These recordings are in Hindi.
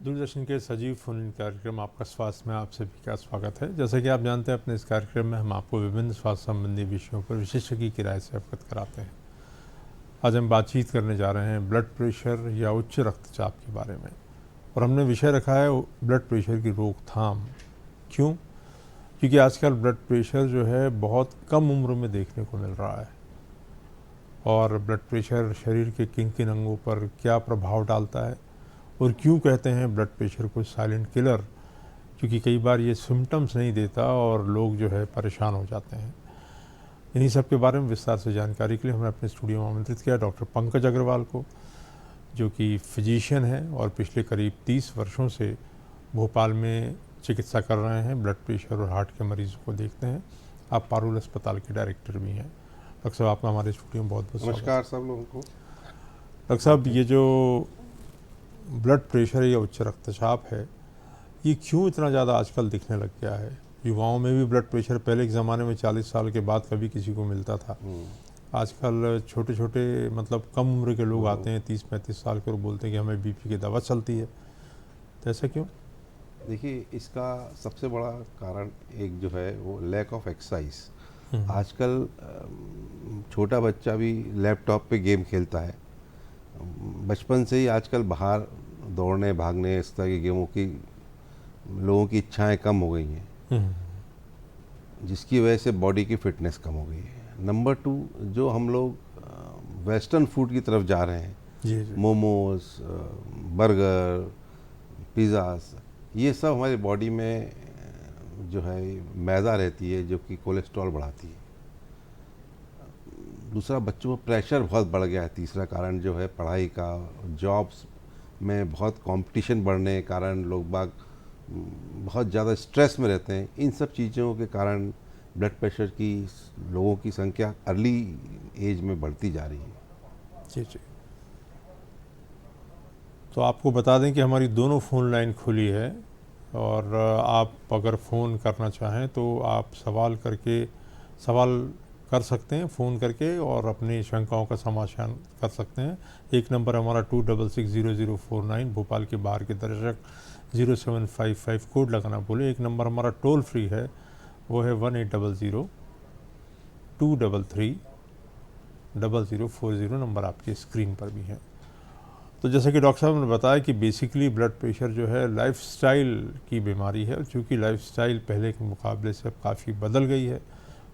दूरदर्शन के सजीव फोन कार्यक्रम आपका स्वास्थ्य में आप सभी का स्वागत है। जैसा कि आप जानते हैं, अपने इस कार्यक्रम में हम आपको विभिन्न स्वास्थ्य संबंधी विषयों पर विशेषज्ञ की राय से अवगत कराते हैं। आज हम बातचीत करने जा रहे हैं ब्लड प्रेशर या उच्च रक्तचाप के बारे में, और हमने विषय रखा है ब्लड प्रेशर की रोकथाम। क्यों? क्योंकि आजकल ब्लड प्रेशर जो है बहुत कम उम्र में देखने को मिल रहा है, और ब्लड प्रेशर शरीर के किन किन अंगों पर क्या प्रभाव डालता है, और क्यों कहते हैं ब्लड प्रेशर को साइलेंट किलर, क्योंकि कई बार ये सिम्टम्स नहीं देता और लोग जो है परेशान हो जाते हैं। इन्हीं सब के बारे में विस्तार से जानकारी के लिए हमने अपने स्टूडियो में आमंत्रित किया डॉक्टर पंकज अग्रवाल को, जो कि फिजिशियन हैं और पिछले करीब 30 वर्षों से भोपाल में चिकित्सा कर रहे हैं। ब्लड प्रेशर और हार्ट के मरीजों को देखते हैं। आप पारुल अस्पताल के डायरेक्टर भी हैं। डॉक्टर साहब, आपका हमारे स्टूडियो में बहुत बहुत नमस्कार सब लोगों को। डॉक्टर साहब, ये जो ब्लड प्रेशर या उच्च रक्तचाप है, ये क्यों इतना ज़्यादा आजकल दिखने लग गया है? युवाओं में भी ब्लड प्रेशर पहले के ज़माने में 40 साल के बाद कभी किसी को मिलता था। आजकल छोटे छोटे मतलब कम उम्र के लोग आते हैं 30-35 साल के, और बोलते हैं कि हमें बीपी की दवा चलती है। तो ऐसा क्यों? देखिए, इसका सबसे बड़ा कारण एक जो है वो लैक ऑफ एक्सरसाइज। आजकल छोटा बच्चा भी लैपटॉप पे गेम खेलता है। बचपन से ही आजकल बाहर दौड़ने भागने इस तरह की गेमों की लोगों की इच्छाएं कम हो गई हैं, जिसकी वजह से बॉडी की फिटनेस कम हो गई है। नंबर 2, जो हम लोग वेस्टर्न फूड की तरफ जा रहे हैं, जी जी। मोमोज, बर्गर, पिज़्ज़ास, ये सब हमारी बॉडी में जो है मैदा रहती है, जो कि कोलेस्ट्रॉल बढ़ाती है। दूसरा, बच्चों पर प्रेशर बहुत बढ़ गया है। तीसरा कारण जो है पढ़ाई का, जॉब्स में बहुत कंपटीशन बढ़ने के कारण लोग बाग बहुत ज़्यादा स्ट्रेस में रहते हैं। इन सब चीज़ों के कारण ब्लड प्रेशर की लोगों की संख्या अर्ली एज में बढ़ती जा रही है। जी जी। तो आपको बता दें कि हमारी दोनों फ़ोन लाइन खुली है, और आप अगर फ़ोन करना चाहें तो आप सवाल कर सकते हैं फ़ोन करके, और अपनी शंकाओं का समाधान कर सकते हैं। एक नंबर हमारा 26600049, भोपाल के बाहर के दर्शक 0755 कोड लगाना बोले। एक नंबर हमारा टोल फ्री है, वो है 1800-233-0040। नंबर आपकी स्क्रीन पर भी है। तो जैसे कि डॉक्टर साहब ने बताया कि बेसिकली ब्लड प्रेशर जो है लाइफस्टाइल की बीमारी है, क्योंकि लाइफस्टाइल पहले के मुकाबले से अब काफ़ी बदल गई है।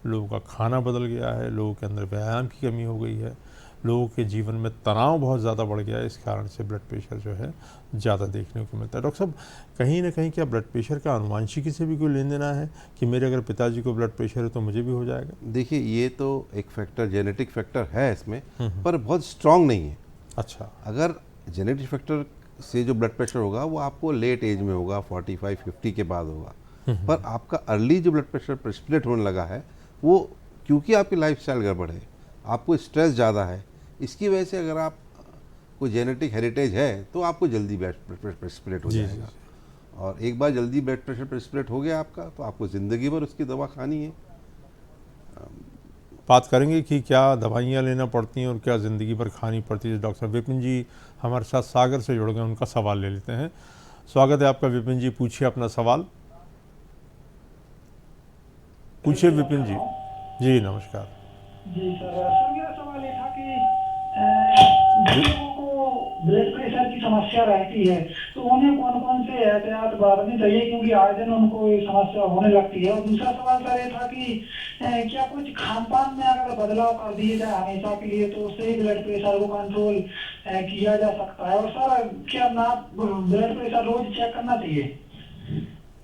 लोगों का खाना बदल गया है, लोगों के अंदर व्यायाम की कमी हो गई है, लोगों के जीवन में तनाव बहुत ज़्यादा बढ़ गया है। इस कारण से ब्लड प्रेशर जो है ज़्यादा देखने को मिलता है। डॉक्टर साहब, कहीं ना कहीं क्या ब्लड प्रेशर का आनुवंशिकी से भी कोई लेन देना है, कि मेरे अगर पिताजी को ब्लड प्रेशर है तो मुझे भी हो जाएगा? देखिए, ये तो एक फैक्टर, जेनेटिक फैक्टर है इसमें, पर बहुत स्ट्रांग नहीं है। अच्छा। अगर जेनेटिक फैक्टर से जो ब्लड प्रेशर होगा वो आपको लेट एज में होगा, 45-50 के बाद होगा। पर आपका अर्ली जो ब्लड प्रेशर प्रेसिपिटेट होने लगा है, वो क्योंकि आपकी लाइफस्टाइल गड़बड़ है, आपको स्ट्रेस ज़्यादा है, इसकी वजह से अगर आप कोई जेनेटिक हेरिटेज है तो आपको जल्दी ब्लड प्रेशर प्रेसिपिटेट हो जाएगा। और एक बार जल्दी ब्लड प्रेशर प्रेसिपिटेट हो गया आपका, तो आपको ज़िंदगी भर उसकी दवा खानी है। बात करेंगे कि क्या दवाइयाँ लेना पड़ती हैं और क्या ज़िंदगी भर खानी पड़ती है। डॉक्टर विपिन जी हमारे साथ सागर से जुड़ गए, उनका सवाल ले लेते हैं। स्वागत है आपका विपिन जी, पूछिए अपना सवाल। पूछिए विपिन जी। जी नमस्कार। जी सर मेरा सवाल ये था कि जिन लोगों को ब्लड प्रेशर की समस्या रहती है तो उन्हें कौन कौन से एहतियात बरतने चाहिए, क्योंकि आए दिन उनको ये समस्या होने लगती है। और दूसरा सवाल सर ये था कि क्या कुछ खान पान में अगर बदलाव कर दिए जाए हमेशा के लिए तो उससे ही ब्लड प्रेशर को कंट्रोल किया जा सकता है। और सर क्या ना ब्लड प्रेशर रोज चेक करना चाहिए?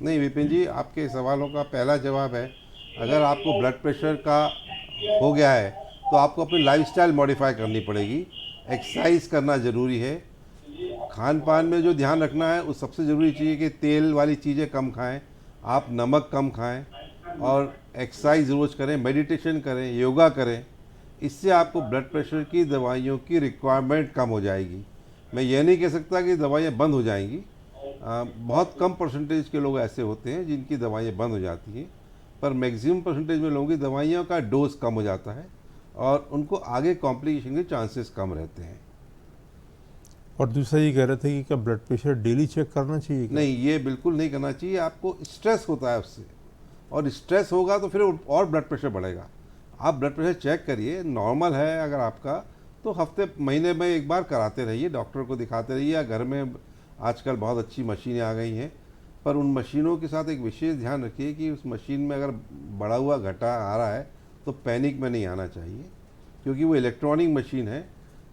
नहीं विपिन जी, आपके सवालों का पहला जवाब है, अगर आपको ब्लड प्रेशर का हो गया है तो आपको अपनी लाइफस्टाइल मॉडिफाई करनी पड़ेगी। एक्सरसाइज करना ज़रूरी है। खान पान में जो ध्यान रखना है, उस सबसे ज़रूरी चीज़ है कि तेल वाली चीज़ें कम खाएं, आप नमक कम खाएं, और एक्सरसाइज रोज़ करें, मेडिटेशन करें, योगा करें। इससे आपको ब्लड प्रेशर की दवाइयों की रिक्वायरमेंट कम हो जाएगी। मैं ये नहीं कह सकता कि दवाइयाँ बंद हो जाएंगी। बहुत कम परसेंटेज के लोग ऐसे होते हैं जिनकी दवाइयाँ बंद हो जाती हैं, पर मैक्सिमम परसेंटेज में लोगों की दवाइयों का डोज कम हो जाता है और उनको आगे कॉम्प्लिकेशन के चांसेस कम रहते हैं। और दूसरा ये कह रहे थे कि क्या ब्लड प्रेशर डेली चेक करना चाहिए क्या? नहीं, ये बिल्कुल नहीं करना चाहिए। आपको स्ट्रेस होता है उससे, और स्ट्रेस होगा तो फिर और ब्लड प्रेशर बढ़ेगा। आप ब्लड प्रेशर चेक करिए, नॉर्मल है अगर आपका तो हफ्ते महीने में एक बार कराते रहिए, डॉक्टर को दिखाते रहिए, या घर में आजकल बहुत अच्छी मशीनें आ गई हैं। पर उन मशीनों के साथ एक विशेष ध्यान रखिए कि उस मशीन में अगर बढ़ा हुआ घटा आ रहा है तो पैनिक में नहीं आना चाहिए, क्योंकि वो इलेक्ट्रॉनिक मशीन है।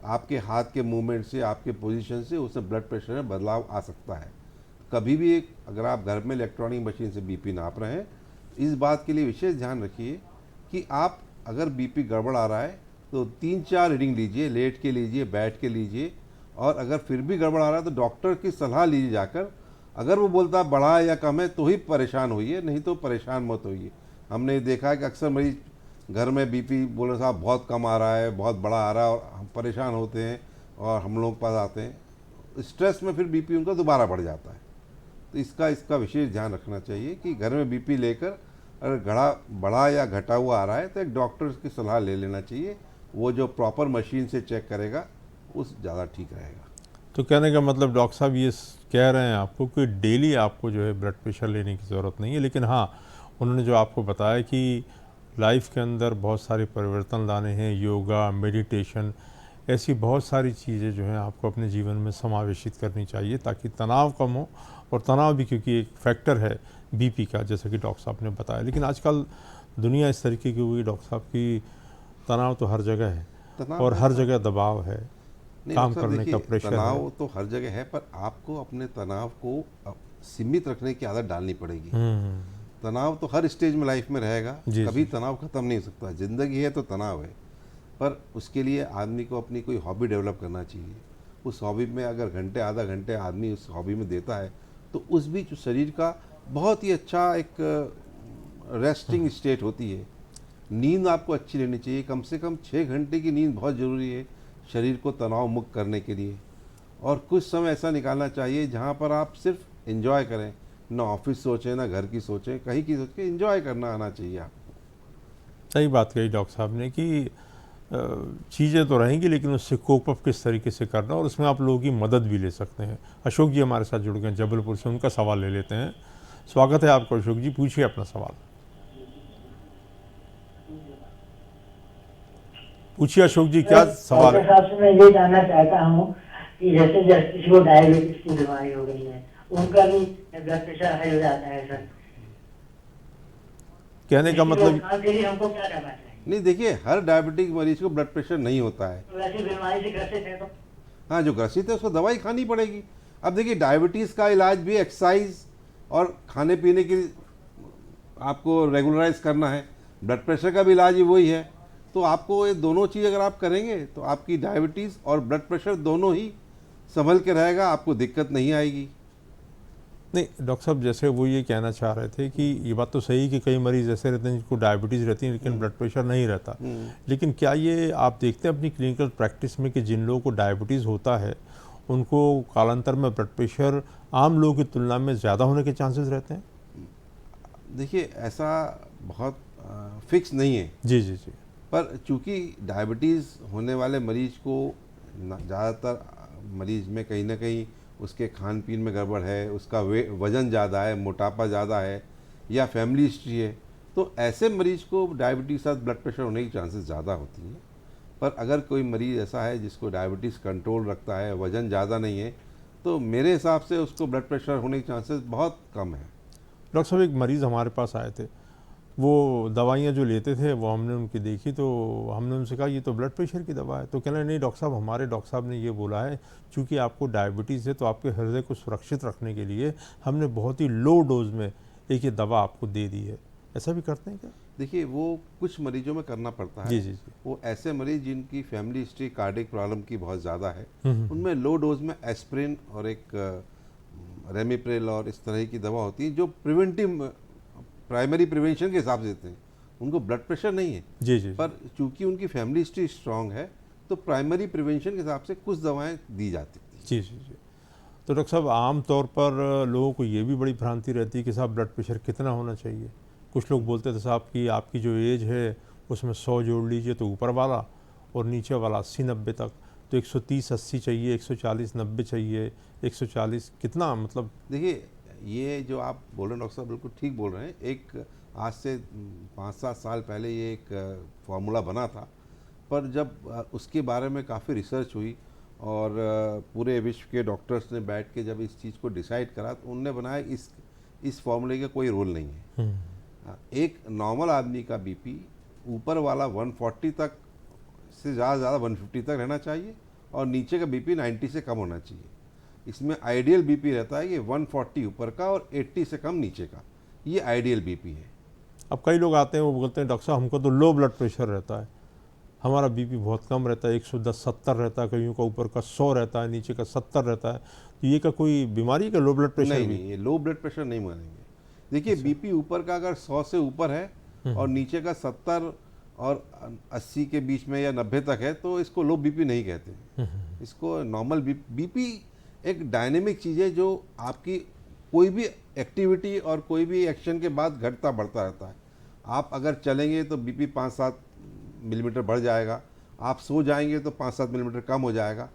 आपके हाथ के मूवमेंट से, आपके पोजीशन से उसमें ब्लड प्रेशर में बदलाव आ सकता है। कभी भी अगर आप घर में इलेक्ट्रॉनिक मशीन से बीपी नाप रहे हैं, इस बात के लिए विशेष ध्यान रखिए कि आप अगर बीपी गड़बड़ आ रहा है तो 3-4 रीडिंग लीजिए, लेट के लीजिए, बैठ के लीजिए, और अगर फिर भी गड़बड़ आ रहा है तो डॉक्टर की सलाह लीजिए जाकर। अगर वो बोलता है बढ़ा है या कम है तो ही परेशान होइए, नहीं तो परेशान मत होइए। हमने देखा है कि अक्सर मरीज घर में बीपी बोले साहब बहुत कम आ रहा है, बहुत बड़ा आ रहा है, और हम परेशान होते हैं और हम लोग पास आते हैं। स्ट्रेस में फिर बीपी उनका दोबारा बढ़ जाता है। तो इसका विशेष ध्यान रखना चाहिए कि घर में बीपी लेकर अगर बढ़ा या घटा हुआ आ रहा है तो एक डॉक्टर की सलाह ले लेना चाहिए। वो जो प्रॉपर मशीन से चेक करेगा उस ज़्यादा ठीक रहेगा। तो कहने का मतलब डॉक्टर साहब ये कह रहे हैं आपको कि डेली आपको जो है ब्लड प्रेशर लेने की ज़रूरत नहीं है, लेकिन हाँ, उन्होंने जो आपको बताया कि लाइफ के अंदर बहुत सारे परिवर्तन लाने हैं, योगा, मेडिटेशन, ऐसी बहुत सारी चीज़ें जो हैं आपको अपने जीवन में समावेशित करनी चाहिए ताकि तनाव कम हो। और तनाव भी क्योंकि एक फैक्टर है बीपी का, जैसा कि डॉक्टर साहब ने बताया। लेकिन आजकल दुनिया इस तरीके की हुई डॉक्टर साहब की तनाव तो हर जगह है और हर जगह दबाव है, काम करने का प्रेशर है। तनाव तो हर जगह है, पर आपको अपने तनाव को सीमित रखने की आदत डालनी पड़ेगी। तनाव तो हर स्टेज में लाइफ में रहेगा, कभी तनाव खत्म नहीं हो सकता। ज़िंदगी है तो तनाव है, पर उसके लिए आदमी को अपनी कोई हॉबी डेवलप करना चाहिए। उस हॉबी में अगर घंटे आधा घंटे आदमी उस हॉबी में देता है तो उस बीच शरीर का बहुत ही अच्छा एक रेस्टिंग स्टेट होती है। नींद आपको अच्छी लेनी चाहिए, कम से कम 6 घंटे की नींद बहुत ज़रूरी है शरीर को तनाव मुक्त करने के लिए। और कुछ समय ऐसा निकालना चाहिए जहाँ पर आप सिर्फ एंजॉय करें, ना ऑफिस सोचें ना घर की सोचें, कहीं की सोच के एंजॉय करना आना चाहिए आपको। सही बात कही डॉक्टर साहब ने कि चीज़ें तो रहेंगी लेकिन उससे कोप अप किस तरीके से करना, और उसमें आप लोगों की मदद भी ले सकते हैं। अशोक जी हमारे साथ जुड़ गए हैं जबलपुर से, उनका सवाल ले लेते हैं। स्वागत है आपका अशोक जी, पूछिए अपना सवाल। पूछिए अशोक जी, क्या सवाल है? साहब से मैं ये जानना चाहता हूँ कि जैसे किसी को डायबिटीज की बीमारी हो गई है, उनका भी ब्लड प्रेशर हाई हो जाता है सर। कहने का मतलब हमको क्या करना चाहिए? नहीं, देखिए हर डायबिटिक मरीज को ब्लड प्रेशर नहीं होता है। तो वैसे बीमारी से ग्रसित है तो हाँ, जो ग्रसित है उसको दवाई खानी पड़ेगी। अब देखिए डायबिटीज़ का इलाज भी एक्सरसाइज और खाने पीने की आपको रेगुलराइज करना है। ब्लड प्रेशर का भी इलाज ही वही है। तो आपको ये दोनों चीज़ अगर आप करेंगे तो आपकी डायबिटीज़ और ब्लड प्रेशर दोनों ही संभल के रहेगा, आपको दिक्कत नहीं आएगी। नहीं डॉक्टर साहब, जैसे वो ये कहना चाह रहे थे कि ये बात तो सही कि कई मरीज ऐसे रहते हैं जिनको डायबिटीज़ रहती है लेकिन ब्लड प्रेशर नहीं रहता। लेकिन क्या ये आप देखते हैं अपनी क्लिनिकल प्रैक्टिस में कि जिन लोगों को डायबिटीज़ होता है उनको कालांतर में ब्लड प्रेशर आम लोगों की तुलना में ज़्यादा होने के चांसेस रहते हैं? देखिए ऐसा बहुत फिक्स नहीं है। जी जी जी। पर चूंकि डायबिटीज़ होने वाले मरीज को ज़्यादातर मरीज में कहीं ना कहीं उसके खान पीन में गड़बड़ है, उसका वज़न ज़्यादा है, मोटापा ज़्यादा है, या फैमिली हिस्ट्री है, तो ऐसे मरीज को डायबिटीज़ के साथ ब्लड प्रेशर होने की चांसेस ज़्यादा होती हैं। पर अगर कोई मरीज़ ऐसा है जिसको डायबिटीज़ कंट्रोल रखता है, वज़न ज़्यादा नहीं है, तो मेरे हिसाब से उसको ब्लड प्रेशर होने के चांसेस बहुत कम है। डॉक्टर साहब, एक मरीज़ हमारे पास आए थे, वो दवाइयाँ जो लेते थे वो हमने उनकी देखी तो हमने उनसे कहा ये तो ब्लड प्रेशर की दवा है। तो कहना नहीं डॉक्टर साहब, हमारे डॉक्टर साहब ने ये बोला है चूँकि आपको डायबिटीज़ है तो आपके हृदय को सुरक्षित रखने के लिए हमने बहुत ही लो डोज में एक ये दवा आपको दे दी है। ऐसा भी करते हैं क्या? देखिए वो कुछ मरीजों में करना पड़ता है। जी जी जी। वो ऐसे मरीज जिनकी फैमिली हिस्ट्री कार्डियक प्रॉब्लम की बहुत ज़्यादा है, उनमें लो डोज में एस्प्रिन और एक रेमिप्रिल और इस तरह की दवा होती है जो प्राइमरी प्रिवेंशन के हिसाब से देते हैं। उनको ब्लड प्रेशर नहीं है जी जी। पर चूंकि उनकी फैमिली हिस्ट्री स्ट्रांग है तो प्राइमरी प्रिवेंशन के हिसाब से कुछ दवाएं दी जाती हैं। जी जी जी। तो डॉक्टर साहब, आम तौर पर लोगों को ये भी बड़ी भ्रांति रहती है कि साहब ब्लड प्रेशर कितना होना चाहिए। कुछ लोग बोलते थे साहब कि आपकी जो एज है उसमें 100 जोड़ लीजिए तो ऊपर वाला और नीचे वाला 80-90 तक। तो 130/80 चाहिए, 140/90 चाहिए, 140 कितना मतलब? देखिए, ये जो आप बोल रहे हैं डॉक्टर साहब बिल्कुल ठीक बोल रहे हैं। एक आज से 5-7 साल पहले ये एक फार्मूला बना था, पर जब उसके बारे में काफ़ी रिसर्च हुई और पूरे विश्व के डॉक्टर्स ने बैठ के जब इस चीज़ को डिसाइड करा, तो उनने बनाया इस फार्मूले का कोई रोल नहीं है। एक नॉर्मल आदमी का बीपी ऊपर वाला 140 तक से ज़्यादा 150 तक रहना चाहिए और नीचे का बीपी 90 से कम होना चाहिए। इसमें आइडियल बीपी रहता है कि 140 ऊपर का और 80 से कम नीचे का, ये आइडियल बीपी है। अब कई लोग आते हैं, वो बोलते हैं डॉक्टर साहब हमको तो लो ब्लड प्रेशर रहता है, हमारा बीपी बहुत कम रहता है, 110/70 रहता है, कईयों का ऊपर का 100 रहता है, नीचे का 70 रहता है। तो ये का कोई बीमारी का लो ब्लड प्रेशर? नहीं, ये लो ब्लड प्रेशर नहीं मानेंगे। देखिए, बीपी ऊपर का अगर 100 से ऊपर है और नीचे का 70 और 80 के बीच में या 90 तक है, तो इसको लो बीपी नहीं कहते। इसको नॉर्मल बीपी एक डायनेमिक चीज़ है जो आपकी कोई भी एक्टिविटी और कोई भी एक्शन के बाद घटता बढ़ता रहता है। आप अगर चलेंगे तो बीपी 5-7 मिलीमीटर बढ़ जाएगा, आप सो जाएंगे तो 5-7 मिलीमीटर कम हो जाएगा।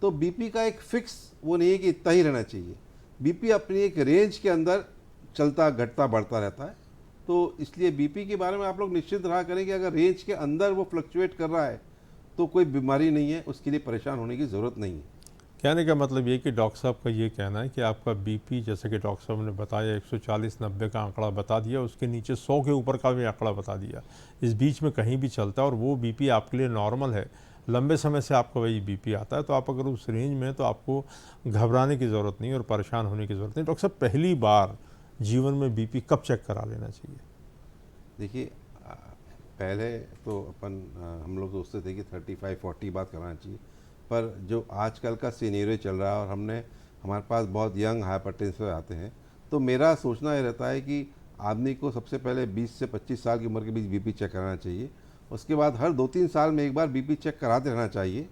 तो बीपी का एक फिक्स वो नहीं है कि इतना ही रहना चाहिए। बीपी अपनी एक रेंज के अंदर चलता घटता बढ़ता रहता है। तो इसलिए बीपी के बारे में आप लोग निश्चित रहा करें कि अगर रेंज के अंदर वो फ्लक्चुएट कर रहा है तो कोई बीमारी नहीं है, उसके लिए परेशान होने की ज़रूरत नहीं है। कहने का मतलब ये कि डॉक्टर साहब का ये कहना है कि आपका बीपी, जैसे कि डॉक्टर साहब ने बताया 140/90 का आंकड़ा बता दिया, उसके नीचे 100 के ऊपर का भी आंकड़ा बता दिया, इस बीच में कहीं भी चलता है और वो बीपी आपके लिए नॉर्मल है, लंबे समय से आपका वही बीपी आता है, तो आप अगर उस रेंज में हैं तो आपको घबराने की ज़रूरत नहीं और परेशान होने की ज़रूरत नहीं। डॉक्टर साहब, पहली बार जीवन में बीपी कब चेक करा लेना चाहिए? देखिए, पहले तो हम लोग सोचते थे कि 35-40 बात कराना चाहिए, पर जो आजकल का सीनियर चल रहा है और हमारे पास बहुत यंग हाइपरटेंशन आते हैं, तो मेरा सोचना ये रहता है कि आदमी को सबसे पहले 20 से 25 साल की उम्र के बीच बीपी चेक कराना चाहिए। उसके बाद हर 2-3 साल में एक बार बीपी चेक कराते रहना चाहिए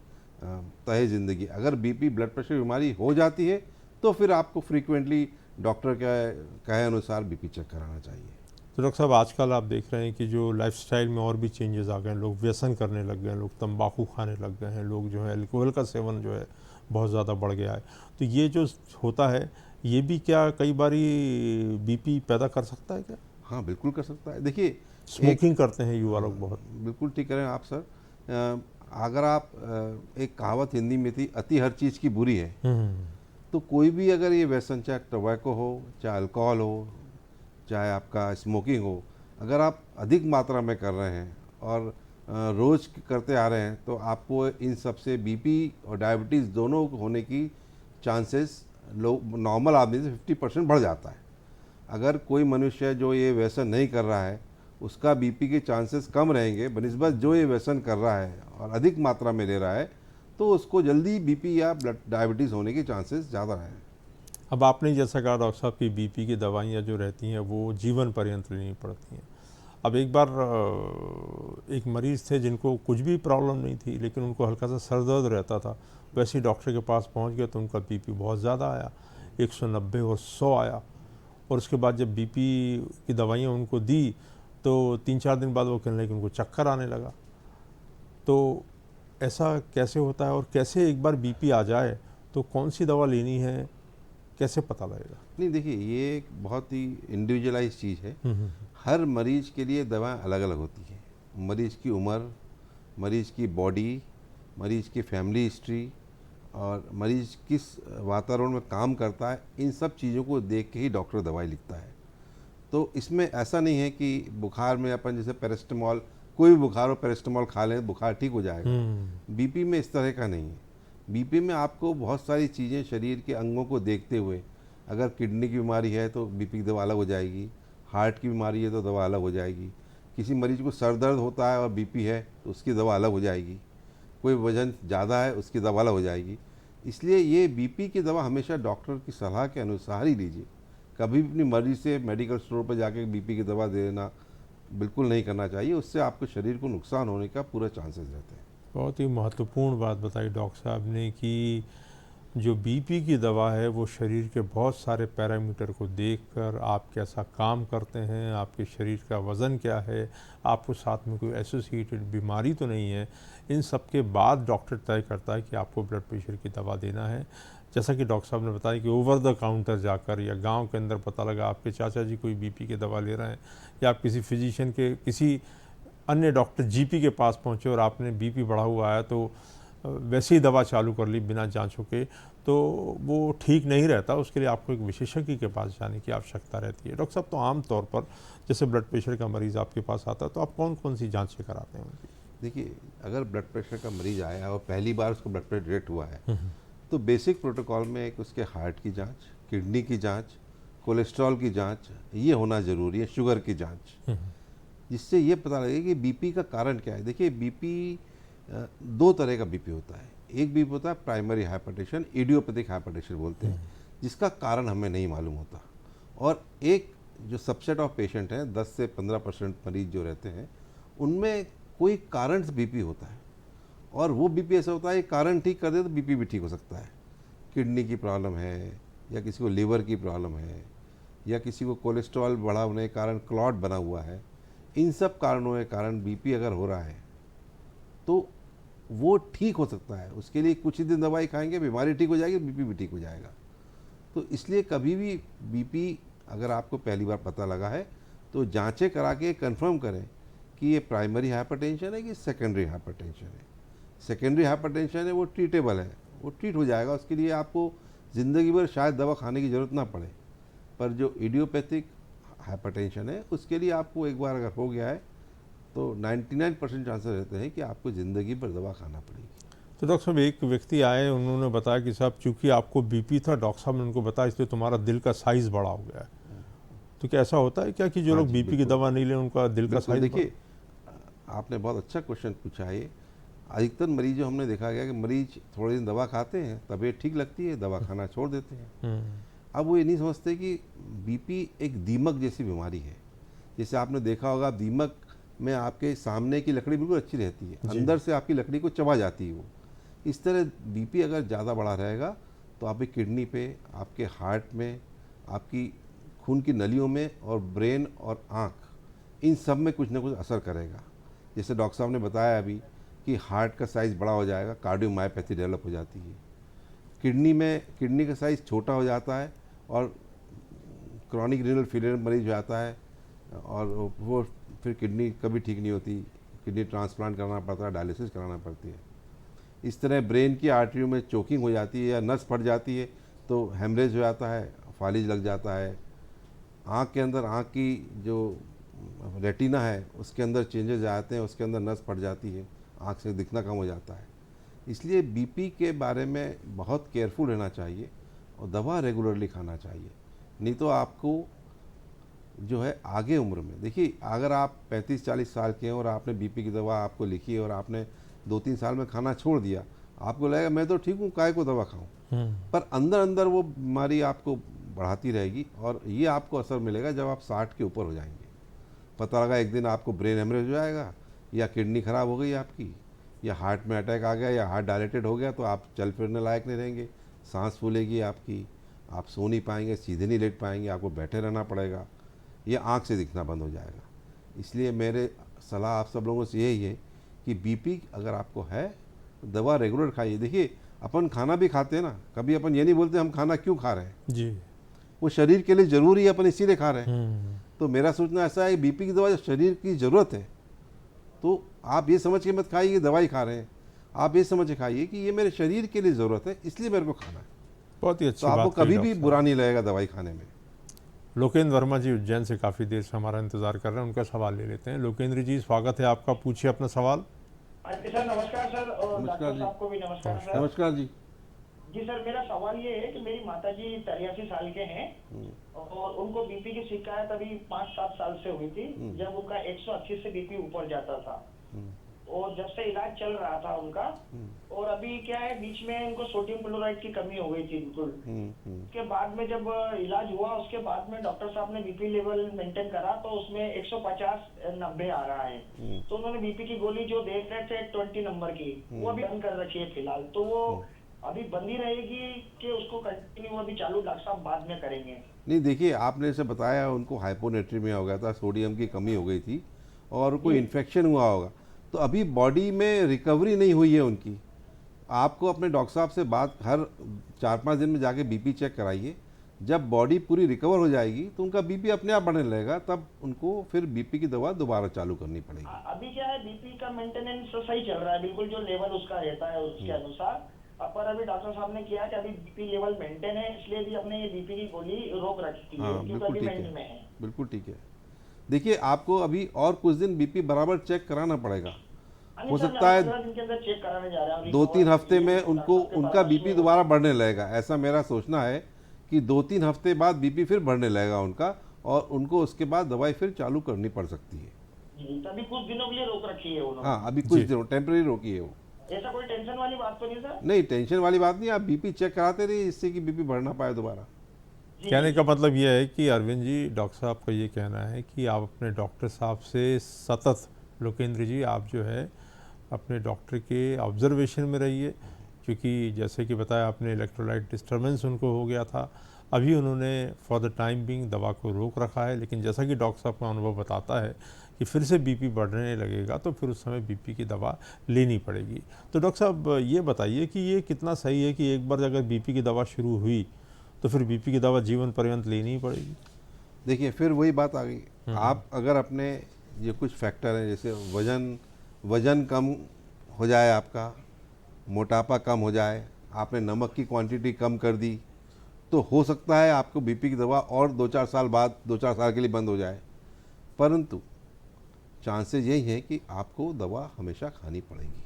तय ज़िंदगी। अगर बीपी ब्लड प्रेशर बीमारी हो जाती है तो फिर आपको फ्रीक्वेंटली डॉक्टर के कहे अनुसार बीपी चेक कराना चाहिए। तो डॉक्टर साहब, आजकल आप देख रहे हैं कि जो लाइफस्टाइल में और भी चेंजेस आ गए हैं, लोग व्यसन करने लग गए हैं, लोग तंबाकू खाने लग गए हैं, लोग जो है अल्कोहल का सेवन जो है बहुत ज़्यादा बढ़ गया है। तो ये जो होता है, ये भी क्या कई बारी बीपी पैदा कर सकता है क्या? हाँ, बिल्कुल कर सकता है। देखिए, स्मोकिंग करते हैं युवा लोग बहुत। बिल्कुल ठीक करें आप सर। अगर आप एक कहावत हिंदी में थी, अति हर चीज़ की बुरी है। तो कोई भी अगर ये व्यसन, चाहे टोबैको हो, चाहे अल्कोहल हो, चाहे आपका स्मोकिंग हो, अगर आप अधिक मात्रा में कर रहे हैं और रोज़ करते आ रहे हैं, तो आपको इन सब से बीपी और डायबिटीज़ दोनों होने की चांसेस लोग नॉर्मल आदमी से 50% बढ़ जाता है। अगर कोई मनुष्य जो ये व्यसन नहीं कर रहा है, उसका बीपी के चांसेस कम रहेंगे बनिस्बत जो ये व्यसन कर रहा है और अधिक मात्रा में ले रहा है, तो उसको जल्दी बीपी या ब्लड डायबिटीज़ होने के चांसेस ज़्यादा हैं। अब आपने जैसा कहा डॉक्टर साहब की बीपी की दवाइयाँ जो रहती हैं वो जीवन पर्यंत लेनी पड़ती हैं। अब एक बार एक मरीज़ थे जिनको कुछ भी प्रॉब्लम नहीं थी, लेकिन उनको हल्का सा सर दर्द रहता था, वैसे ही डॉक्टर के पास पहुंच गए तो उनका बीपी बहुत ज़्यादा आया, 190 और 100 आया। और उसके बाद जब बीपी की दवाइयाँ उनको दी तो 3-4 दिन बाद वो कहने लगे उनको चक्कर आने लगा। तो ऐसा कैसे होता है और कैसे एक बार बीपी आ जाए तो कौन सी दवा लेनी है, कैसे पता लगेगा? नहीं, देखिए, ये एक बहुत ही इंडिविजुअलाइज चीज़ है। हर मरीज़ के लिए दवाएं अलग अलग होती हैं। मरीज़ की उम्र, मरीज़ की बॉडी, मरीज़ की फैमिली हिस्ट्री और मरीज़ किस वातावरण में काम करता है, इन सब चीज़ों को देख के ही डॉक्टर दवाई लिखता है। तो इसमें ऐसा नहीं है कि बुखार में अपन जैसे पैरास्टामॉल, कोई भी बुखार हो पैरास्टामॉल खा लें बुखार ठीक हो जाएगा। बीपी में इस तरह का नहीं है। बीपी में आपको बहुत सारी चीज़ें शरीर के अंगों को देखते हुए, अगर किडनी की बीमारी है तो बीपी की दवा अलग हो जाएगी, हार्ट की बीमारी है तो दवा अलग हो जाएगी, किसी मरीज़ को सर दर्द होता है और बीपी है तो उसकी दवा अलग हो जाएगी, कोई वजन ज़्यादा है उसकी दवा अलग हो जाएगी। इसलिए ये बीपी की दवा हमेशा डॉक्टर की सलाह के अनुसार ही लीजिए। कभी भी अपनी मर्जी से मेडिकल स्टोर पर जाके बीपी की दवा देना बिल्कुल नहीं करना चाहिए, उससे आपके शरीर को नुकसान होने का पूरा चांसेस रहते हैं। बहुत ही महत्वपूर्ण बात बताई डॉक्टर साहब ने कि जो बीपी की दवा है वो शरीर के बहुत सारे पैरामीटर को देखकर आप कैसा काम करते हैं, आपके शरीर का वज़न क्या है, आपको साथ में कोई एसोसिएटेड बीमारी तो नहीं है, इन सब के बाद डॉक्टर तय करता है कि आपको ब्लड प्रेशर की दवा देना है। जैसा कि डॉक्टर साहब ने बताया कि ओवर द काउंटर जाकर या गांव के अंदर पता लगा आपके चाचा जी कोई बीपी की दवा ले रहे हैं, या आप किसी फिजिशियन के किसी अन्य डॉक्टर जीपी के पास पहुंचे और आपने बीपी बढ़ा हुआ है तो वैसे ही दवा चालू कर ली बिना जांचों के, तो वो ठीक नहीं रहता। उसके लिए आपको एक विशेषज्ञ के पास जाने की आवश्यकता रहती है। डॉक्टर साहब, तो आम तौर पर जैसे ब्लड प्रेशर का मरीज़ आपके पास आता है तो आप कौन कौन सी जांचें कराते हैं उनकी? देखिए, अगर ब्लड प्रेशर का मरीज आया और पहली बार उसको ब्लड प्रेशर डिटेक्ट हुआ है तो बेसिक प्रोटोकॉल में एक उसके हार्ट की जांच, किडनी की जांच, कोलेस्ट्रॉल की जांच, ये होना ज़रूरी है, शुगर की जांच, जिससे ये पता लगे कि बीपी का कारण क्या है। देखिए, बीपी दो तरह का बीपी होता है। एक बीपी होता है प्राइमरी हाइपरटेंशन, इडियोपैथिक हाइपरटेंशन बोलते हैं, जिसका कारण हमें नहीं मालूम होता। और एक जो सबसेट ऑफ पेशेंट हैं, 10 से 15% मरीज जो रहते हैं, उनमें कोई कारण से बीपी होता है, और वो बीपी ऐसा होता है कारण ठीक कर दे तो बीपी भी ठीक हो सकता है। किडनी की प्रॉब्लम है, या किसी को लीवर की प्रॉब्लम है, या किसी को कोलेस्ट्रॉल बढ़ा होने के कारण क्लॉट बना हुआ है, इन सब कारणों के कारण बीपी अगर हो रहा है तो वो ठीक हो सकता है। उसके लिए कुछ ही दिन दवाई खाएंगे, बीमारी ठीक हो जाएगी, बीपी भी ठीक हो जाएगा। तो इसलिए कभी भी बीपी अगर आपको पहली बार पता लगा है तो जांचें करा के कंफर्म करें कि ये प्राइमरी हाइपरटेंशन है कि सेकेंडरी हाइपरटेंशन है। सेकेंडरी हाइपरटेंशन है वो ट्रीटेबल है, वो ट्रीट हो जाएगा। उसके लिए आपको ज़िंदगी भर शायद दवा खाने की ज़रूरत ना पड़े। पर जो इडियोपैथिक हाइपरटेंशन है उसके लिए आपको एक बार अगर हो गया है तो 99% चांसेस रहते हैं कि आपको ज़िंदगी भर दवा खाना पड़ेगी। तो डॉक्टर साहब, एक व्यक्ति आए, उन्होंने बताया कि साहब चूंकि आपको बीपी था, डॉक्टर साहब ने उनको बताया इसलिए तुम्हारा दिल का साइज़ बड़ा हो गया है। तो क्या ऐसा होता है क्या कि जो हाँ लोग जी, बीपी की बिल्कुल। दवा नहीं लें उनका दिल का साइज़? देखिए, आपने बहुत अच्छा क्वेश्चन पूछा है। अधिकतर मरीजों हमने देखा गया कि मरीज थोड़े दिन दवा खाते हैं, तबीयत ठीक लगती है, दवा खाना छोड़ देते हैं। अब वो ये नहीं समझते कि बीपी एक दीमक जैसी बीमारी है। जैसे आपने देखा होगा, दीमक में आपके सामने की लकड़ी बिल्कुल अच्छी रहती है, अंदर से आपकी लकड़ी को चबा जाती है वो। इस तरह बीपी अगर ज़्यादा बढ़ा रहेगा तो आपकी किडनी पे, आपके हार्ट में, आपकी खून की नलियों में, और ब्रेन और आँख, इन सब में कुछ ना कुछ असर करेगा। जैसे डॉक्टर साहब ने बताया अभी कि हार्ट का साइज़ बड़ा हो जाएगा, कार्डियोमायोपैथी डेवलप हो जाती है। किडनी में किडनी का साइज़ छोटा हो जाता है और क्रॉनिक रीनल फेलियर मरीज हो जाता है, और वो फिर किडनी कभी ठीक नहीं होती, किडनी ट्रांसप्लांट कराना पड़ता है, डायलिसिस कराना पड़ती है। इस तरह ब्रेन की आर्टरियों में चोकिंग हो जाती है या नस फट जाती है तो हेमरेज हो जाता है, फालिज लग जाता है। आँख के अंदर, आँख की जो रेटिना है उसके अंदर चेंजेस आते हैं, उसके अंदर नस फट जाती है, आँख से दिखना कम हो जाता है। इसलिए बीपी के बारे में बहुत केयरफुल रहना चाहिए और दवा रेगुलरली खाना चाहिए। नहीं तो आपको जो है आगे उम्र में, देखिए, अगर आप 35-40 साल के हैं और आपने बीपी की दवा आपको लिखी है और आपने 2-3 साल में खाना छोड़ दिया, आपको लगेगा मैं तो ठीक हूँ, काहे को दवा खाऊं। पर अंदर अंदर वो बीमारी आपको बढ़ाती रहेगी और ये आपको असर मिलेगा जब आप 60 के ऊपर हो जाएंगे। पता लगा एक दिन आपको ब्रेन हेमरेज हो जाएगा, या किडनी खराब हो गई आपकी, या हार्ट में अटैक आ गया, या हार्ट डायलेटेड हो गया, तो आप चल फिरने लायक नहीं रहेंगे, सांस फूलेगी आपकी, आप सो नहीं पाएंगे, सीधे नहीं लेट पाएंगे, आपको बैठे रहना पड़ेगा, या आँख से दिखना बंद हो जाएगा। इसलिए मेरे सलाह आप सब लोगों से यही है कि बीपी अगर आपको है तो दवा रेगुलर खाइए। देखिए, अपन खाना भी खाते हैं ना, कभी अपन ये नहीं बोलते हम खाना क्यों खा रहे हैं, जी, वो शरीर के लिए ज़रूरी है, अपन इसीलिए खा रहे हैं। तो मेरा सोचना ऐसा है, बीपी की दवा शरीर की ज़रूरत है, तो आप ये समझ के मत खाइए दवाई खा रहे हैं, आप ये समझ के खाइए कि ये मेरे शरीर के लिए ज़रूरत है, इसलिए मेरे को खाना है। बहुत ही अच्छी तो आपको बात कही कभी डॉक्टर भी साहब। बुरा नहीं लगेगा दवाई खाने में। लोकेंद्र वर्मा जी उज्जैन से काफ़ी देर से हमारा इंतजार कर रहे हैं, उनका सवाल ले लेते हैं। लोकेंद्र जी, स्वागत है आपका, पूछिए अपना सवाल। सर नमस्कार सर, और नमस्कार डॉक्टर जी। साहब को भी नमस्कार सर। नमस्कार जी। जी सर, मेरा सवाल ये है कि मेरी माताजी 83 साल के हैं और उनको बीपी की शिकायत अभी 5-7 साल से हुई थी, जब उनका 180 से बीपी ऊपर जाता था, और जब से इलाज चल रहा था उनका, और अभी क्या है, बीच में उनको सोडियम क्लोराइड की कमी हो गई थी बिल्कुल। उसके बाद में जब इलाज हुआ, उसके बाद में डॉक्टर साहब ने बीपी लेवल मेंटेन करा तो उसमें 150/90 आ रहा है। तो उन्होंने बीपी की गोली जो दे रहे थे 20 नंबर की, वो अभी बंद कर रखी है फिलहाल। तो वो अभी बंदी रहेगी कि उसको कंटिन्यू अभी चालू डॉक्टर साहब बाद में करेंगे? नहीं देखिए, आपने जैसे बताया उनको हाइपोनेट्रीमिया हो गया था, सोडियम की कमी हो गई थी और कोई इन्फेक्शन हुआ होगा, तो अभी बॉडी में रिकवरी नहीं हुई है उनकी। आपको अपने डॉक्टर साहब से बात हर 4-5 दिन में जाके बीपी चेक कराइए। जब बॉडी पूरी रिकवर हो जाएगी तो उनका बीपी अपने आप बढ़ने लगेगा, तब उनको फिर बीपी की दवा दोबारा चालू करनी पड़ेगी। अभी क्या है, बीपी का मेंटेनेंस सही चल रहा है, बिल्कुल जो लेवल उसका रहता है उसके अनुसार। पर अभी डॉक्टर साहब ने किया कि अभी बीपी लेवल मेंटेन है, इसलिए भी अपने ये बीपी की गोली रोक रखी है, हाँ क्योंकि बिल्कुल अभी ठीक मेंटेन में है, है। बिल्कुल ठीक है। देखिए, आपको अभी और कुछ दिन बीपी बराबर चेक कराना पड़ेगा। हो सकता है 15 दिन के अंदर चेक कराने जा रहे हैं। 2-3 हफ्ते में उनको उनका बीपी दोबारा बढ़ने लगेगा, ऐसा मेरा सोचना है कि 2-3 हफ्ते बाद बीपी फिर बढ़ने लगेगा उनका, और उनको उसके बाद दवाई फिर चालू करनी पड़ सकती है। तो अभी कुछ दिनों के लिए रोक रखी है उन्होंने। हाँ, अभी कुछ जी। दिनों टेम्परेरी रोकी है वो। ऐसा कोई टेंशन वाली बात तो नहीं सर? नहीं, टेंशन वाली बात नहीं, आप बीपी चेक कराते रहिए जिससे कि बीपी बढ़ ना पाए दोबारा। कहने का मतलब यह है कि अरविंद जी, डॉक्टर साहब का ये कहना है कि आप अपने डॉक्टर साहब से सतत, लोकेंद्र जी आप जो है अपने डॉक्टर के ऑब्जर्वेशन में रहिए, क्योंकि जैसे कि बताया आपने इलेक्ट्रोलाइट डिस्टर्बेंस उनको हो गया था। अभी उन्होंने फॉर द टाइम बिंग दवा को रोक रखा है, लेकिन जैसा कि डॉक्टर साहब का अनुभव बताता है कि फिर से बीपी बढ़ने लगेगा तो फिर उस समय बीपी की दवा लेनी पड़ेगी। तो डॉक्टर साहब ये बताइए कि ये कितना सही है कि एक बार अगर बीपी की दवा शुरू हुई तो फिर बीपी की दवा जीवन पर्यंत लेनी ही पड़ेगी? देखिए, फिर वही बात आ गई। आप अगर अपने ये कुछ फैक्टर हैं, जैसे वजन कम हो जाए, आपका मोटापा कम हो जाए, आपने नमक की क्वांटिटी कम कर दी, तो हो सकता है आपको बीपी की दवा और 2-4 साल बाद 2-4 साल के लिए बंद हो जाए, परंतु चांसेस यही हैं कि आपको दवा हमेशा खानी पड़ेगी।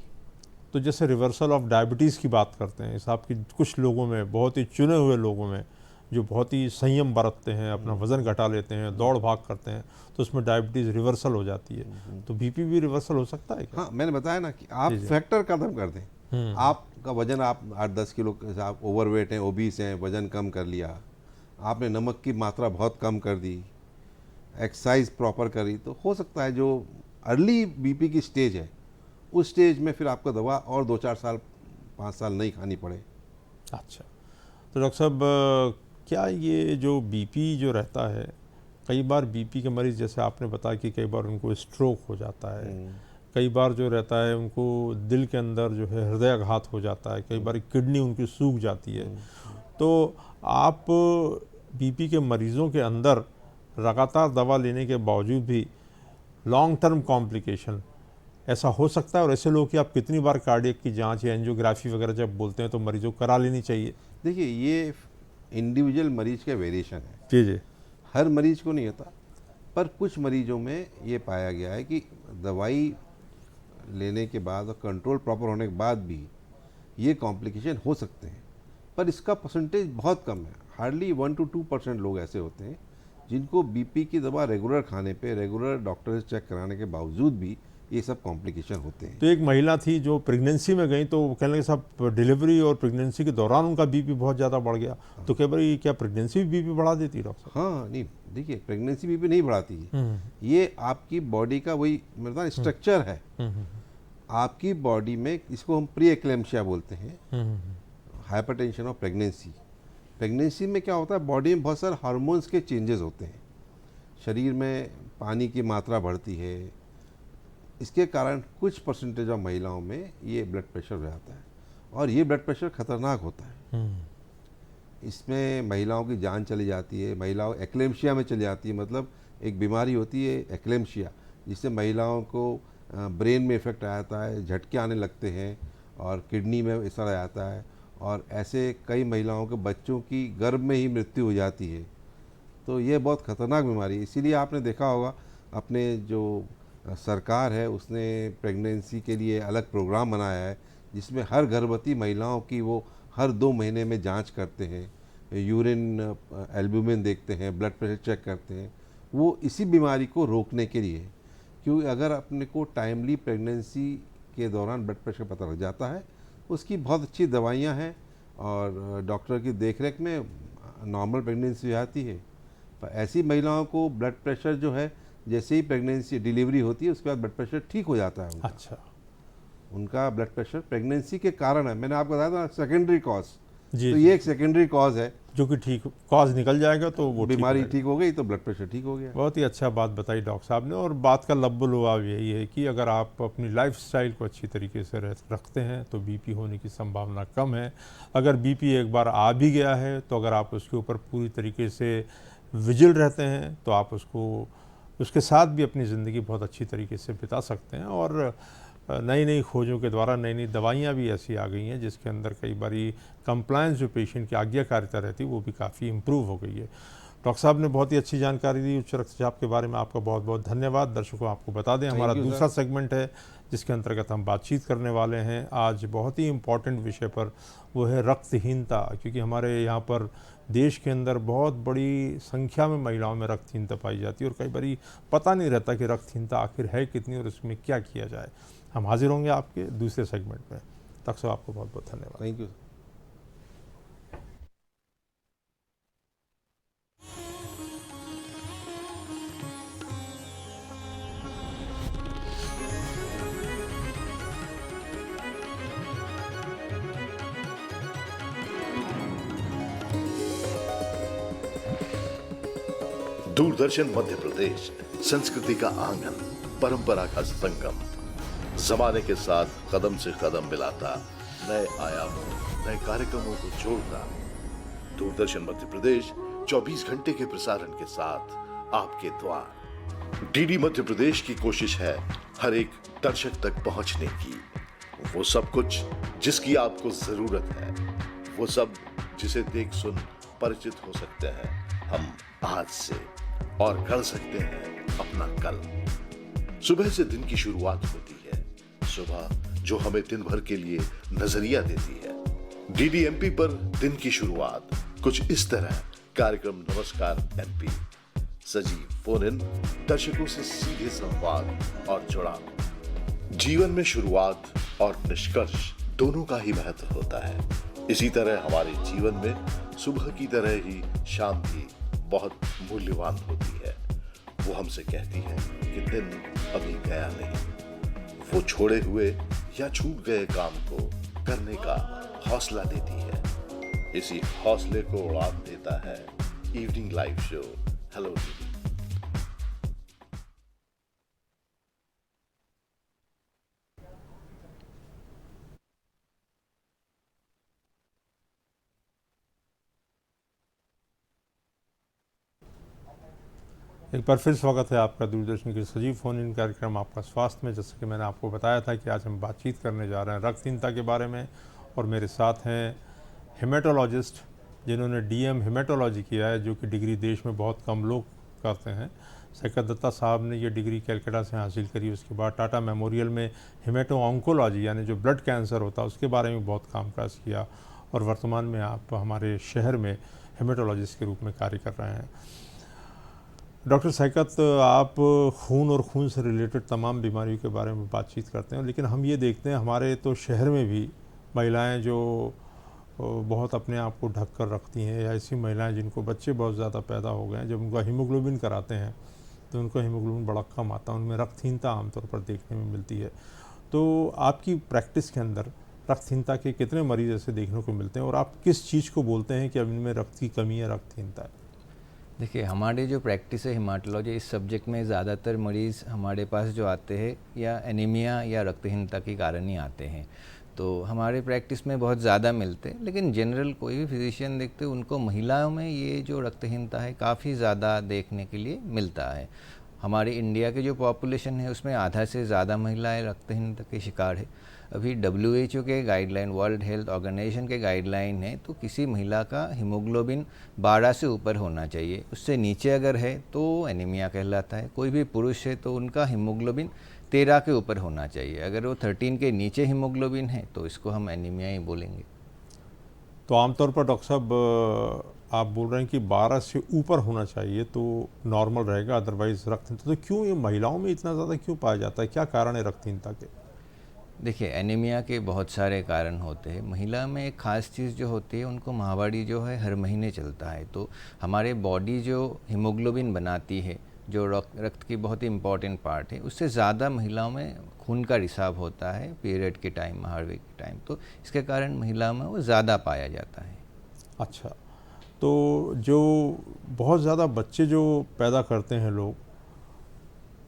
तो जैसे रिवर्सल ऑफ डायबिटीज़ की बात करते हैं, इस आपकी कुछ लोगों में, बहुत ही चुने हुए लोगों में जो बहुत ही संयम बरतते हैं, अपना वज़न घटा लेते हैं, दौड़ भाग करते हैं, तो उसमें डायबिटीज़ रिवर्सल हो जाती है। तो बीपी भी रिवर्सल हो सकता है क्या? हाँ, मैंने बताया ना कि आप जी, जी। फैक्टर खत्म कर दें। आपका वजन, आप 8-10 किलो आप ओवरवेट हैं, ओबीस हैं, वजन कम कर लिया, आपने नमक की मात्रा बहुत कम कर दी, एक्सरसाइज प्रॉपर करी, तो हो सकता है जो अर्ली बीपी की स्टेज है उस स्टेज में फिर आपको दवा और 2-4 साल 5 साल नहीं खानी पड़े। अच्छा, तो डॉक्टर साहब क्या ये जो बीपी जो रहता है, कई बार बीपी के मरीज़, जैसे आपने बताया कि कई बार उनको स्ट्रोक हो जाता है, कई बार जो रहता है उनको दिल के अंदर जो है हृदयाघात हो जाता है, कई बार किडनी उनकी सूख जाती है, तो आप बीपी के मरीज़ों के अंदर लगातार दवा लेने के बावजूद भी लॉन्ग टर्म कॉम्प्लिकेशन ऐसा हो सकता है? और ऐसे लोग कि आप कितनी बार कार्डियक की जांच या एंजियोग्राफी वगैरह जब बोलते हैं तो मरीजों को करा लेनी चाहिए? देखिए, ये इंडिविजुअल मरीज के वेरिएशन है, जी जी। हर मरीज को नहीं होता, पर कुछ मरीजों में ये पाया गया है कि दवाई लेने के बाद और कंट्रोल प्रॉपर होने के बाद भी ये कॉम्प्लिकेशन हो सकते हैं, पर इसका परसेंटेज बहुत कम है। हार्डली 1 to 2% लोग ऐसे होते हैं जिनको बीपी की दवा रेगुलर खाने पे, रेगुलर डॉक्टर से चेक कराने के बावजूद भी ये सब कॉम्प्लिकेशन होते हैं। तो एक महिला थी जो प्रेगनेंसी में गई, तो वो कहने लगे साहब डिलीवरी और प्रेगनेंसी के दौरान उनका बीपी बहुत ज़्यादा बढ़ गया, तो कह भाई क्या प्रेगनेंसी भी बीपी बढ़ा देती है डॉक्टर साहब? हाँ, नहीं देखिए, प्रेगनेंसी बीपी नहीं बढ़ाती है, ये आपकी बॉडी का वही मतलब स्ट्रक्चर है। आपकी बॉडी में, इसको हम प्री एक्लेम्शिया बोलते हैं, हाइपरटेंशन ऑफ प्रेगनेंसी। प्रेगनेंसी में क्या होता है, बॉडी में बहुत सारे हार्मोन्स के चेंजेस होते हैं, शरीर में पानी की मात्रा बढ़ती है, इसके कारण कुछ परसेंटेज ऑफ महिलाओं में ये ब्लड प्रेशर हो जाता है, और ये ब्लड प्रेशर खतरनाक होता है। इसमें महिलाओं की जान चली जाती है, महिलाओं एक्लेम्शिया में चली जाती है। मतलब एक बीमारी होती है एक्लेम्शिया, जिससे महिलाओं को ब्रेन में इफेक्ट आ जाता है, झटके आने लगते हैं और किडनी में असर आ जाता है, और ऐसे कई महिलाओं के बच्चों की गर्भ में ही मृत्यु हो जाती है। तो ये बहुत ख़तरनाक बीमारी है। इसीलिए आपने देखा होगा, अपने जो सरकार है उसने प्रेगनेंसी के लिए अलग प्रोग्राम बनाया है, जिसमें हर गर्भवती महिलाओं की वो हर 2 महीने में जांच करते हैं, यूरिन एल्ब्यूमिन देखते हैं, ब्लड प्रेशर चेक करते हैं, वो इसी बीमारी को रोकने के लिए। क्योंकि अगर अपने को टाइमली प्रेगनेंसी के दौरान ब्लड प्रेशर पता लग जाता है, उसकी बहुत अच्छी दवाइयाँ हैं, और डॉक्टर की देखरेख में नॉर्मल प्रेगनेंसी आती है। पर ऐसी महिलाओं को ब्लड प्रेशर जो है, जैसे ही प्रेगनेंसी डिलीवरी होती है उसके बाद ब्लड प्रेशर ठीक हो जाता है उनका। अच्छा, उनका ब्लड प्रेशर प्रेगनेंसी के कारण है। मैंने आपको बताया था सेकेंडरी कॉज, जी तो ये एक सेकेंडरी कॉज है, जो कि ठीक कॉज निकल जाएगा तो वो ठीक बीमारी रहेगा। ठीक हो गई तो ब्लड प्रेशर ठीक हो गया। बहुत ही अच्छा बात बताई डॉक्टर साहब ने। और बात का लब्बुल लुआब यही है कि अगर आप अपनी लाइफस्टाइल को अच्छी तरीके से रखते हैं तो बीपी होने की संभावना कम है। अगर बीपी एक बार आ भी गया है तो अगर आप उसके ऊपर पूरी तरीके से विजिल रहते हैं तो आप उसके साथ भी अपनी ज़िंदगी बहुत अच्छी तरीके से बिता सकते हैं। और नई नई खोजों के द्वारा नई नई दवाइयाँ भी ऐसी आ गई हैं जिसके अंदर कई बारी कंप्लायंस जो पेशेंट की आज्ञाकारिता रहती है वो भी काफ़ी इम्प्रूव हो गई है। डॉक्टर साहब ने बहुत ही अच्छी जानकारी दी उच्च रक्तचाप के बारे में। आपका बहुत बहुत धन्यवाद। दर्शकों आपको बता दें हमारा दूसरा सेगमेंट है जिसके अंतर्गत हम बातचीत करने वाले हैं आज बहुत ही इम्पॉर्टेंट विषय पर, वो है रक्तहीनता। क्योंकि हमारे यहाँ पर देश के अंदर बहुत बड़ी संख्या में महिलाओं में रक्तहीनता पाई जाती है और कई बारी पता नहीं रहता कि रक्तहीनता आखिर है कितनी और इसमें क्या किया जाए। हम हाजिर होंगे आपके दूसरे सेगमेंट में। तक से आपको बहुत बहुत धन्यवाद। Thank you. दूरदर्शन मध्य प्रदेश संस्कृति का आंगन, परंपरा का संगम, जमाने के साथ कदम से कदम मिलाता, नए आयामों, नए कार्यक्रमों को जोड़ता। दूरदर्शन मध्य प्रदेश 24 घंटे के प्रसारण के साथ आपके द्वार। डीडी मध्य प्रदेश की कोशिश है हर एक दर्शक तक पहुंचने की, वो सब कुछ जिसकी आपको जरूरत है, वो सब जिसे देख सुन परिचित हो सकते हैं हम आज से, और कर सकते हैं अपना कल। सुबह से दिन की शुरुआत होती है, सुबह जो हमें दिन भर के लिए नजरिया देती है। डीडीएमपी पर दिन की शुरुआत कुछ इस तरह, कार्यक्रम नमस्कार एमपी, सजीव फोन इन, दर्शकों से सीधे संवाद और जुड़ाव। जीवन में शुरुआत और निष्कर्ष दोनों का ही महत्व होता है। इसी तरह हमारे जीवन में सुबह की तरह ही शाम भी बहुत मूल्यवान होती है। वो हमसे कहती है कि दिन अभी गया नहीं, वो छोड़े हुए या छूट गए काम को करने का हौसला देती है। इसी हौसले को उड़ान देता है evening live show hello DD. एक बार फिर स्वागत है आपका दूरदर्शन के सजीव फोन इन कार्यक्रम आपका स्वास्थ्य में। जैसे कि मैंने आपको बताया था कि आज हम बातचीत करने जा रहे हैं रक्तहीनता के बारे में, और मेरे साथ हैं हेमेटोलॉजिस्ट जिन्होंने डीएम हेमेटोलॉजी किया है, जो कि डिग्री देश में बहुत कम लोग करते हैं। सैकत दत्ता साहब ने ये डिग्री कैलकाटा से हासिल करी। उसके बाद टाटा मेमोरियल में हेमेटो ऑन्कोलॉजी यानी जो ब्लड कैंसर होता है उसके बारे में बहुत कामकाज किया, और वर्तमान में आप हमारे शहर में हेमेटोलॉजिस्ट के रूप में कार्य कर रहे हैं। डॉक्टर सैकत, आप खून और खून से रिलेटेड तमाम बीमारियों के बारे में बातचीत करते हैं, लेकिन हम ये देखते हैं हमारे तो शहर में भी महिलाएं जो बहुत अपने आप को ढक कर रखती हैं, या ऐसी महिलाएं जिनको बच्चे बहुत ज़्यादा पैदा हो गए हैं, जब उनका हीमोग्लोबिन कराते हैं तो उनका हीमोग्लोबिन बड़ा कम आता है, उनमें रक्तहीनता आमतौर पर देखने में मिलती है। तो आपकी प्रैक्टिस के अंदर रक्तहीनता के कितने मरीज ऐसे देखने को मिलते हैं, और आप किस चीज़ को बोलते हैं कि अब इनमें रक्त की कमी है, रक्तहीनता है? देखिए, हमारे जो प्रैक्टिस है हेमाटोलॉजी, इस सब्जेक्ट में ज़्यादातर मरीज़ हमारे पास जो आते हैं या एनीमिया या रक्तहीनता के कारण ही आते हैं। तो हमारे प्रैक्टिस में बहुत ज़्यादा मिलते हैं, लेकिन जनरल कोई भी फिजिशियन देखते हैं उनको महिलाओं में ये जो रक्तहीनता है काफ़ी ज़्यादा देखने के लिए मिलता है। हमारे इंडिया की जो पॉपुलेशन है उसमें आधा से ज़्यादा महिलाएं रक्तहीनता के शिकार है। अभी WHO के गाइडलाइन, वर्ल्ड हेल्थ ऑर्गेनाइजेशन के गाइडलाइन है, तो किसी महिला का हीमोग्लोबिन 12 से ऊपर होना चाहिए। उससे नीचे अगर है तो एनीमिया कहलाता है। कोई भी पुरुष है तो उनका हीमोग्लोबिन 13 के ऊपर होना चाहिए। अगर वो 13 के नीचे हीमोग्लोबिन है तो इसको हम एनीमिया ही बोलेंगे। तो आमतौर पर डॉक्टर साहब आप बोल रहे हैं कि 12 से ऊपर होना चाहिए तो नॉर्मल रहेगा, अदरवाइज रक्तहीनता। तो क्यों ये महिलाओं में इतना ज़्यादा क्यों पाया जाता है, क्या कारण है रक्तहीनता के? देखिए, एनीमिया के बहुत सारे कारण होते हैं। महिला में एक ख़ास चीज़ जो होती है, उनको माहवारी जो है हर महीने चलता है, तो हमारे बॉडी जो हीमोग्लोबिन बनाती है जो रक्त की बहुत ही इम्पॉर्टेंट पार्ट है, उससे ज़्यादा महिलाओं में खून का रिसाव होता है पीरियड के टाइम, माहवारी के टाइम। तो इसके कारण महिलाओं में वो ज़्यादा पाया जाता है। अच्छा, तो जो बहुत ज़्यादा बच्चे जो पैदा करते हैं लोग,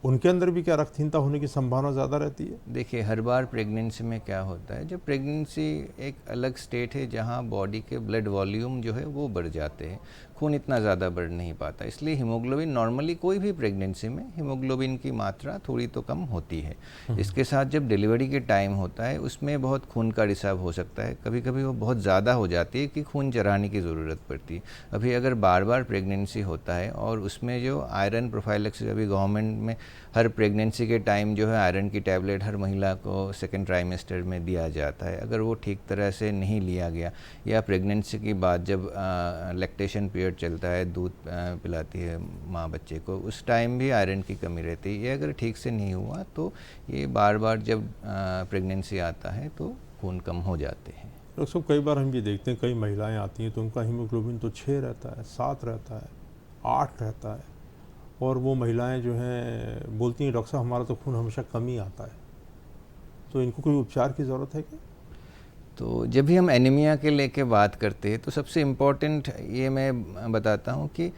उनके अंदर भी क्या रक्तहीनता होने की संभावना ज़्यादा रहती है? देखिए, हर बार प्रेगनेंसी में क्या होता है, जब प्रेगनेंसी एक अलग स्टेट है जहाँ बॉडी के ब्लड वॉल्यूम जो है वो बढ़ जाते हैं, खून इतना ज़्यादा बढ़ नहीं पाता, इसलिए हीमोग्लोबिन नॉर्मली कोई भी प्रेगनेंसी में हीमोग्लोबिन की मात्रा थोड़ी तो कम होती है। इसके साथ जब डिलीवरी के टाइम होता है उसमें बहुत खून का रिसाव हो सकता है, कभी कभी वो बहुत ज़्यादा हो जाती है कि खून चढ़ाने की ज़रूरत पड़ती है। अभी अगर बार बार प्रेगनेंसी होता है और उसमें जो आयरन प्रोफाइलैक्सिस, अभी गवर्नमेंट में हर प्रेगनेंसी के टाइम जो है आयरन की टैबलेट हर महिला को सेकेंड ट्राइमेस्टर में दिया जाता है। अगर वो ठीक तरह से नहीं लिया गया या प्रेगनेंसी के बाद जब लैक्टेशन पीरियड चलता है, दूध पिलाती है माँ बच्चे को, उस टाइम भी आयरन की कमी रहती है। ये अगर ठीक से नहीं हुआ तो ये बार बार जब प्रेगनेंसी आता है तो खून कम हो जाते हैं। डॉक्टर साहब, कई बार हम ये देखते हैं, कई महिलाएं आती हैं तो उनका हीमोग्लोबिन तो 6 रहता है, 7 रहता है, 8 रहता है, और वो महिलाएं जो हैं बोलती हैं डॉक्टर साहब हमारा तो खून हमेशा कम ही आता है, तो इनको कोई उपचार की ज़रूरत है क्या? तो जब भी हम एनीमिया के लेके बात करते हैं तो सबसे इम्पॉर्टेंट ये मैं बताता हूँ कि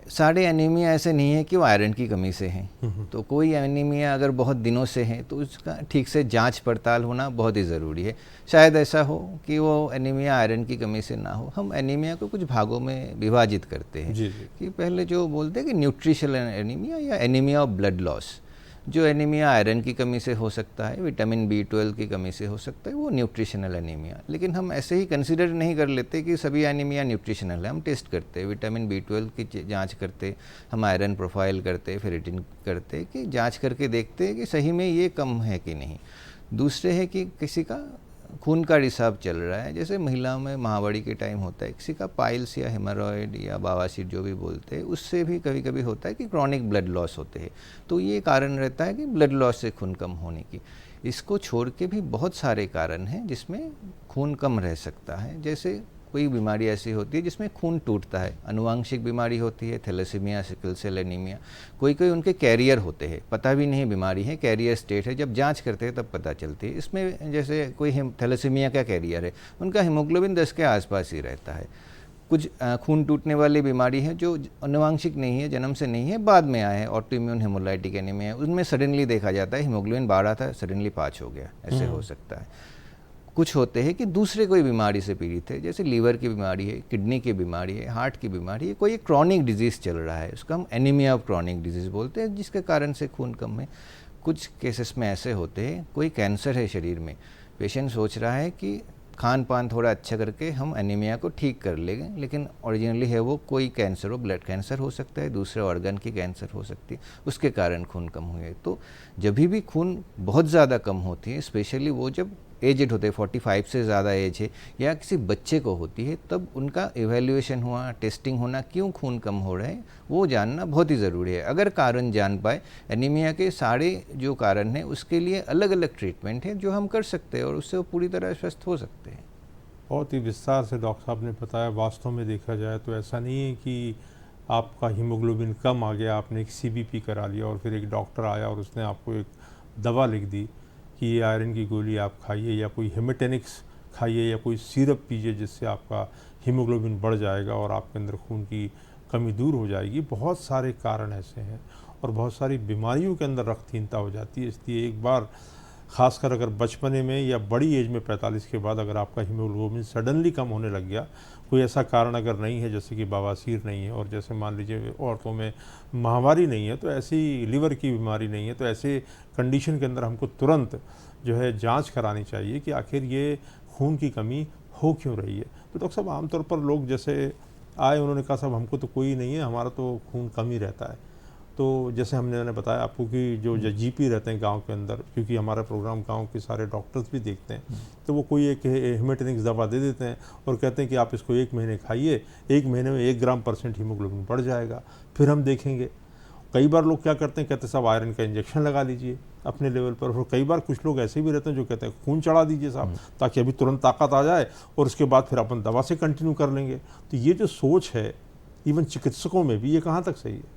सारे एनीमिया ऐसे नहीं है कि वो आयरन की कमी से हैं। तो कोई एनीमिया अगर बहुत दिनों से है तो उसका ठीक से जांच पड़ताल होना बहुत ही ज़रूरी है। शायद ऐसा हो कि वो एनीमिया आयरन की कमी से ना हो। हम एनीमिया को कुछ भागों में विभाजित करते हैं जी। कि पहले जो बोलते हैं कि न्यूट्रिशनल एनीमिया या एनीमिया ऑफ ब्लड लॉस, जो एनीमिया आयरन की कमी से हो सकता है, विटामिन B12 की कमी से हो सकता है, वो न्यूट्रिशनल एनीमिया। लेकिन हम ऐसे ही कंसीडर नहीं कर लेते कि सभी एनीमिया न्यूट्रिशनल है। हम टेस्ट करते, विटामिन B12 की जांच करते, हम आयरन प्रोफाइल करते, फेरिटिन करते, कि जांच करके देखते हैं कि सही में ये कम है कि नहीं। दूसरे है कि किसी का खून का रिसाव चल रहा है, जैसे महिलाओं में माहवारी के टाइम होता है, किसी का पाइल्स या हेमरॉयड या बवासीर जो भी बोलते हैं, उससे भी कभी कभी होता है कि क्रॉनिक ब्लड लॉस होते हैं। तो ये कारण रहता है कि ब्लड लॉस से खून कम होने की। इसको छोड़ के भी बहुत सारे कारण हैं जिसमें खून कम रह सकता है। जैसे कोई बीमारी ऐसी होती है जिसमें खून टूटता है, अनुवांशिक बीमारी होती है, थैलेसीमिया, सिकल सेल एनीमिया। कोई कोई उनके कैरियर होते हैं, पता भी नहीं बीमारी है, कैरियर स्टेट है, जब जांच करते हैं तब पता चलती है। इसमें जैसे कोई थैलेसीमिया का कैरियर है, उनका हीमोग्लोबिन 10 के आसपास ही रहता है। कुछ खून टूटने वाली बीमारी है जो अनुवांशिक नहीं है, जन्म से नहीं है, बाद में आया है, ऑटोइम्यून हेमोलाइटिक एनीमिया, उनमें सडनली देखा जाता है हीमोग्लोबिन 12 था, सडनली 5 हो गया, ऐसे हो सकता है। कुछ होते हैं कि दूसरे कोई बीमारी से पीड़ित है, जैसे लीवर की बीमारी है, किडनी की बीमारी है, हार्ट की बीमारी है, कोई एक क्रॉनिक डिजीज़ चल रहा है, उसका हम एनीमिया ऑफ क्रॉनिक डिजीज़ बोलते हैं, जिसके कारण से खून कम है। कुछ केसेस में ऐसे होते हैं, कोई कैंसर है शरीर में, पेशेंट सोच रहा है कि खान पान थोड़ा अच्छा करके हम एनीमिया को ठीक कर लेंगे, लेकिन ओरिजिनली है वो कोई कैंसर हो, ब्लड कैंसर हो सकता है, दूसरे ऑर्गन की कैंसर हो सकती है, उसके कारण खून कम हुए। तो जब भी खून बहुत ज़्यादा कम होती है, स्पेशली वो जब एजेड होते हैं, 45 से ज़्यादा एज है या किसी बच्चे को होती है, तब उनका इवैल्यूएशन हुआ, टेस्टिंग होना, क्यों खून कम हो रहे हैं वो जानना बहुत ही ज़रूरी है। अगर कारण जान पाए, एनीमिया के सारे जो कारण हैं उसके लिए अलग अलग ट्रीटमेंट है जो हम कर सकते हैं और उससे वो पूरी तरह स्वस्थ हो सकते हैं। बहुत ही विस्तार से डॉक्टर साहब ने बताया। वास्तव में देखा जाए तो ऐसा नहीं है कि आपका हीमोग्लोबिन कम आ गया, आपने एक CBP करा लिया और फिर एक डॉक्टर आया और उसने आपको एक दवा लिख दी कि ये आयरन की गोली आप खाइए या कोई हेमेटेनिक्स खाइए या कोई सिरप पीजिए जिससे आपका हीमोग्लोबिन बढ़ जाएगा और आपके अंदर खून की कमी दूर हो जाएगी। बहुत सारे कारण ऐसे हैं और बहुत सारी बीमारियों के अंदर रक्तहीनता हो जाती है। इसलिए एक बार ख़ासकर अगर बचपने में या बड़ी एज में 45 के बाद अगर आपका हीमोग्लोबिन सडनली कम होने लग गया, कोई ऐसा कारण अगर नहीं है जैसे कि बवासीर नहीं है और जैसे मान लीजिए औरतों में माहवारी नहीं है, तो ऐसी लीवर की बीमारी नहीं है, तो ऐसे कंडीशन के अंदर हमको तुरंत जो है जांच करानी चाहिए कि आखिर ये खून की कमी हो क्यों रही है। तो डॉक्टर साहब, आमतौर पर लोग जैसे आए, उन्होंने कहा साहब हमको तो कोई नहीं है, हमारा तो खून कम ही रहता है। तो जैसे मैंने बताया आपको कि जो GP रहते हैं गांव के अंदर, क्योंकि हमारा प्रोग्राम गांव के सारे डॉक्टर्स भी देखते हैं, तो वो कोई एक हेमेटेनिक्स दवा दे देते हैं और कहते हैं कि आप इसको 1 महीने खाइए, 1 महीने में 1 ग्राम % हीमोग्लोबिन बढ़ जाएगा, फिर हम देखेंगे। कई बार लोग क्या करते हैं, कहते हैं साहब आयरन का इंजेक्शन लगा लीजिए अपने लेवल पर। और कई बार कुछ लोग ऐसे भी रहते हैं जो कहते हैं खून चढ़ा दीजिए साहब, ताकि अभी तुरंत ताकत आ जाए और उसके बाद फिर अपन दवा से कंटिन्यू कर लेंगे। तो ये जो सोच है इवन चिकित्सकों में भी, ये कहाँ तक सही है?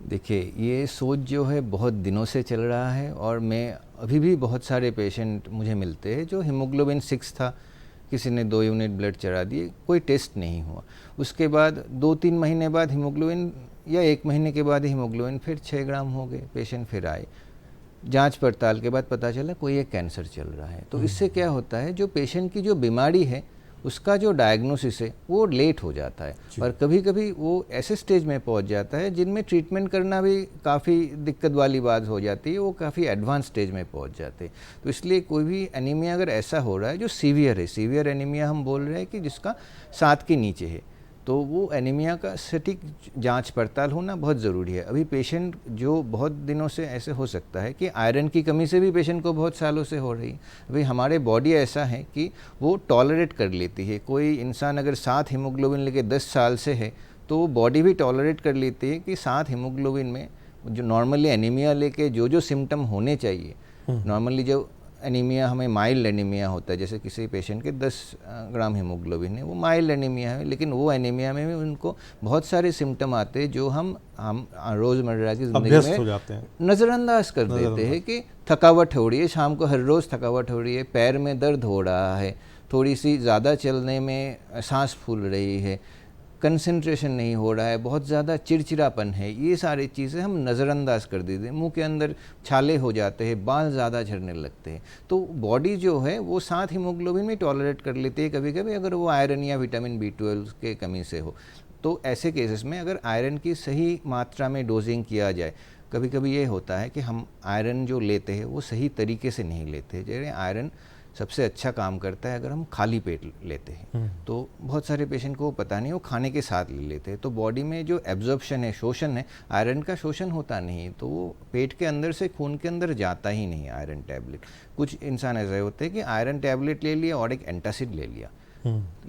देखिए, ये सोच जो है बहुत दिनों से चल रहा है और मैं अभी भी बहुत सारे पेशेंट मुझे मिलते हैं जो हीमोग्लोबिन 6 था, किसी ने 2 यूनिट ब्लड चढ़ा दिए, कोई टेस्ट नहीं हुआ। उसके बाद 2-3 महीने बाद हीमोग्लोबिन या 1 महीने के बाद हीमोग्लोबिन फिर 6 ग्राम हो गए, पेशेंट फिर आए। जांच पड़ताल के बाद पता चला कोई एक कैंसर चल रहा है। तो इससे क्या होता है, जो पेशेंट की जो बीमारी है उसका जो डायग्नोसिस है वो लेट हो जाता है और कभी कभी वो ऐसे स्टेज में पहुंच जाता है जिनमें ट्रीटमेंट करना भी काफ़ी दिक्कत वाली बात हो जाती है, वो काफ़ी एडवांस स्टेज में पहुंच जाते हैं। तो इसलिए कोई भी एनीमिया अगर ऐसा हो रहा है जो सीवियर है, सीवियर एनीमिया हम बोल रहे हैं कि जिसका 7 के नीचे है, तो वो एनीमिया का सटीक जांच पड़ताल होना बहुत ज़रूरी है। अभी पेशेंट जो बहुत दिनों से ऐसे हो सकता है कि आयरन की कमी से भी पेशेंट को बहुत सालों से हो रही है। अभी हमारे बॉडी ऐसा है कि वो टॉलरेट कर लेती है। कोई इंसान अगर 7 हीमोग्लोबिन लेके 10 साल से है तो वो बॉडी भी टॉलरेट कर लेती है कि 7 हीमोग्लोबिन में जो नॉर्मली एनीमिया लेके जो सिम्टम होने चाहिए, नॉर्मली जो एनीमिया हमें माइल्ड एनीमिया होता है, जैसे किसी पेशेंट के 10 ग्राम हीमोग्लोबिन है, वो माइल्ड एनीमिया है, लेकिन वो एनीमिया में भी उनको बहुत सारे सिम्टम आते हैं जो हम रोज़मर्रा की ज़िंदगी में नज़रअंदाज कर देते हैं कि थकावट हो रही है, शाम को हर रोज़ थकावट हो रही है, पैर में दर्द हो रहा है, थोड़ी सी ज़्यादा चलने में सांस फूल रही है, कंसंट्रेशन नहीं हो रहा है, बहुत ज़्यादा चिड़चिड़ापन है, ये सारी चीज़ें हम नज़रअंदाज कर देते हैं। मुंह के अंदर छाले हो जाते हैं, बाल ज़्यादा झड़ने लगते हैं। तो बॉडी जो है वो 7 हीमोग्लोबिन में टॉलरेट कर लेती है कभी कभी, अगर वो आयरन या विटामिन B12 के कमी से हो। तो ऐसे केसेस में अगर आयरन की सही मात्रा में डोजिंग किया जाए, कभी कभी ये होता है कि हम आयरन जो लेते हैं वो सही तरीके से नहीं लेते। जैसे आयरन सबसे अच्छा काम करता है अगर हम खाली पेट लेते हैं, तो बहुत सारे पेशेंट को पता नहीं, वो खाने के साथ ले लेते हैं, तो बॉडी में जो एब्जॉर्प्शन है, शोषण है, आयरन का शोषण होता नहीं, तो वो पेट के अंदर से खून के अंदर जाता ही नहीं आयरन टैबलेट। कुछ इंसान ऐसे होते हैं कि आयरन टैबलेट ले लिया और एक एंटासिड ले लिया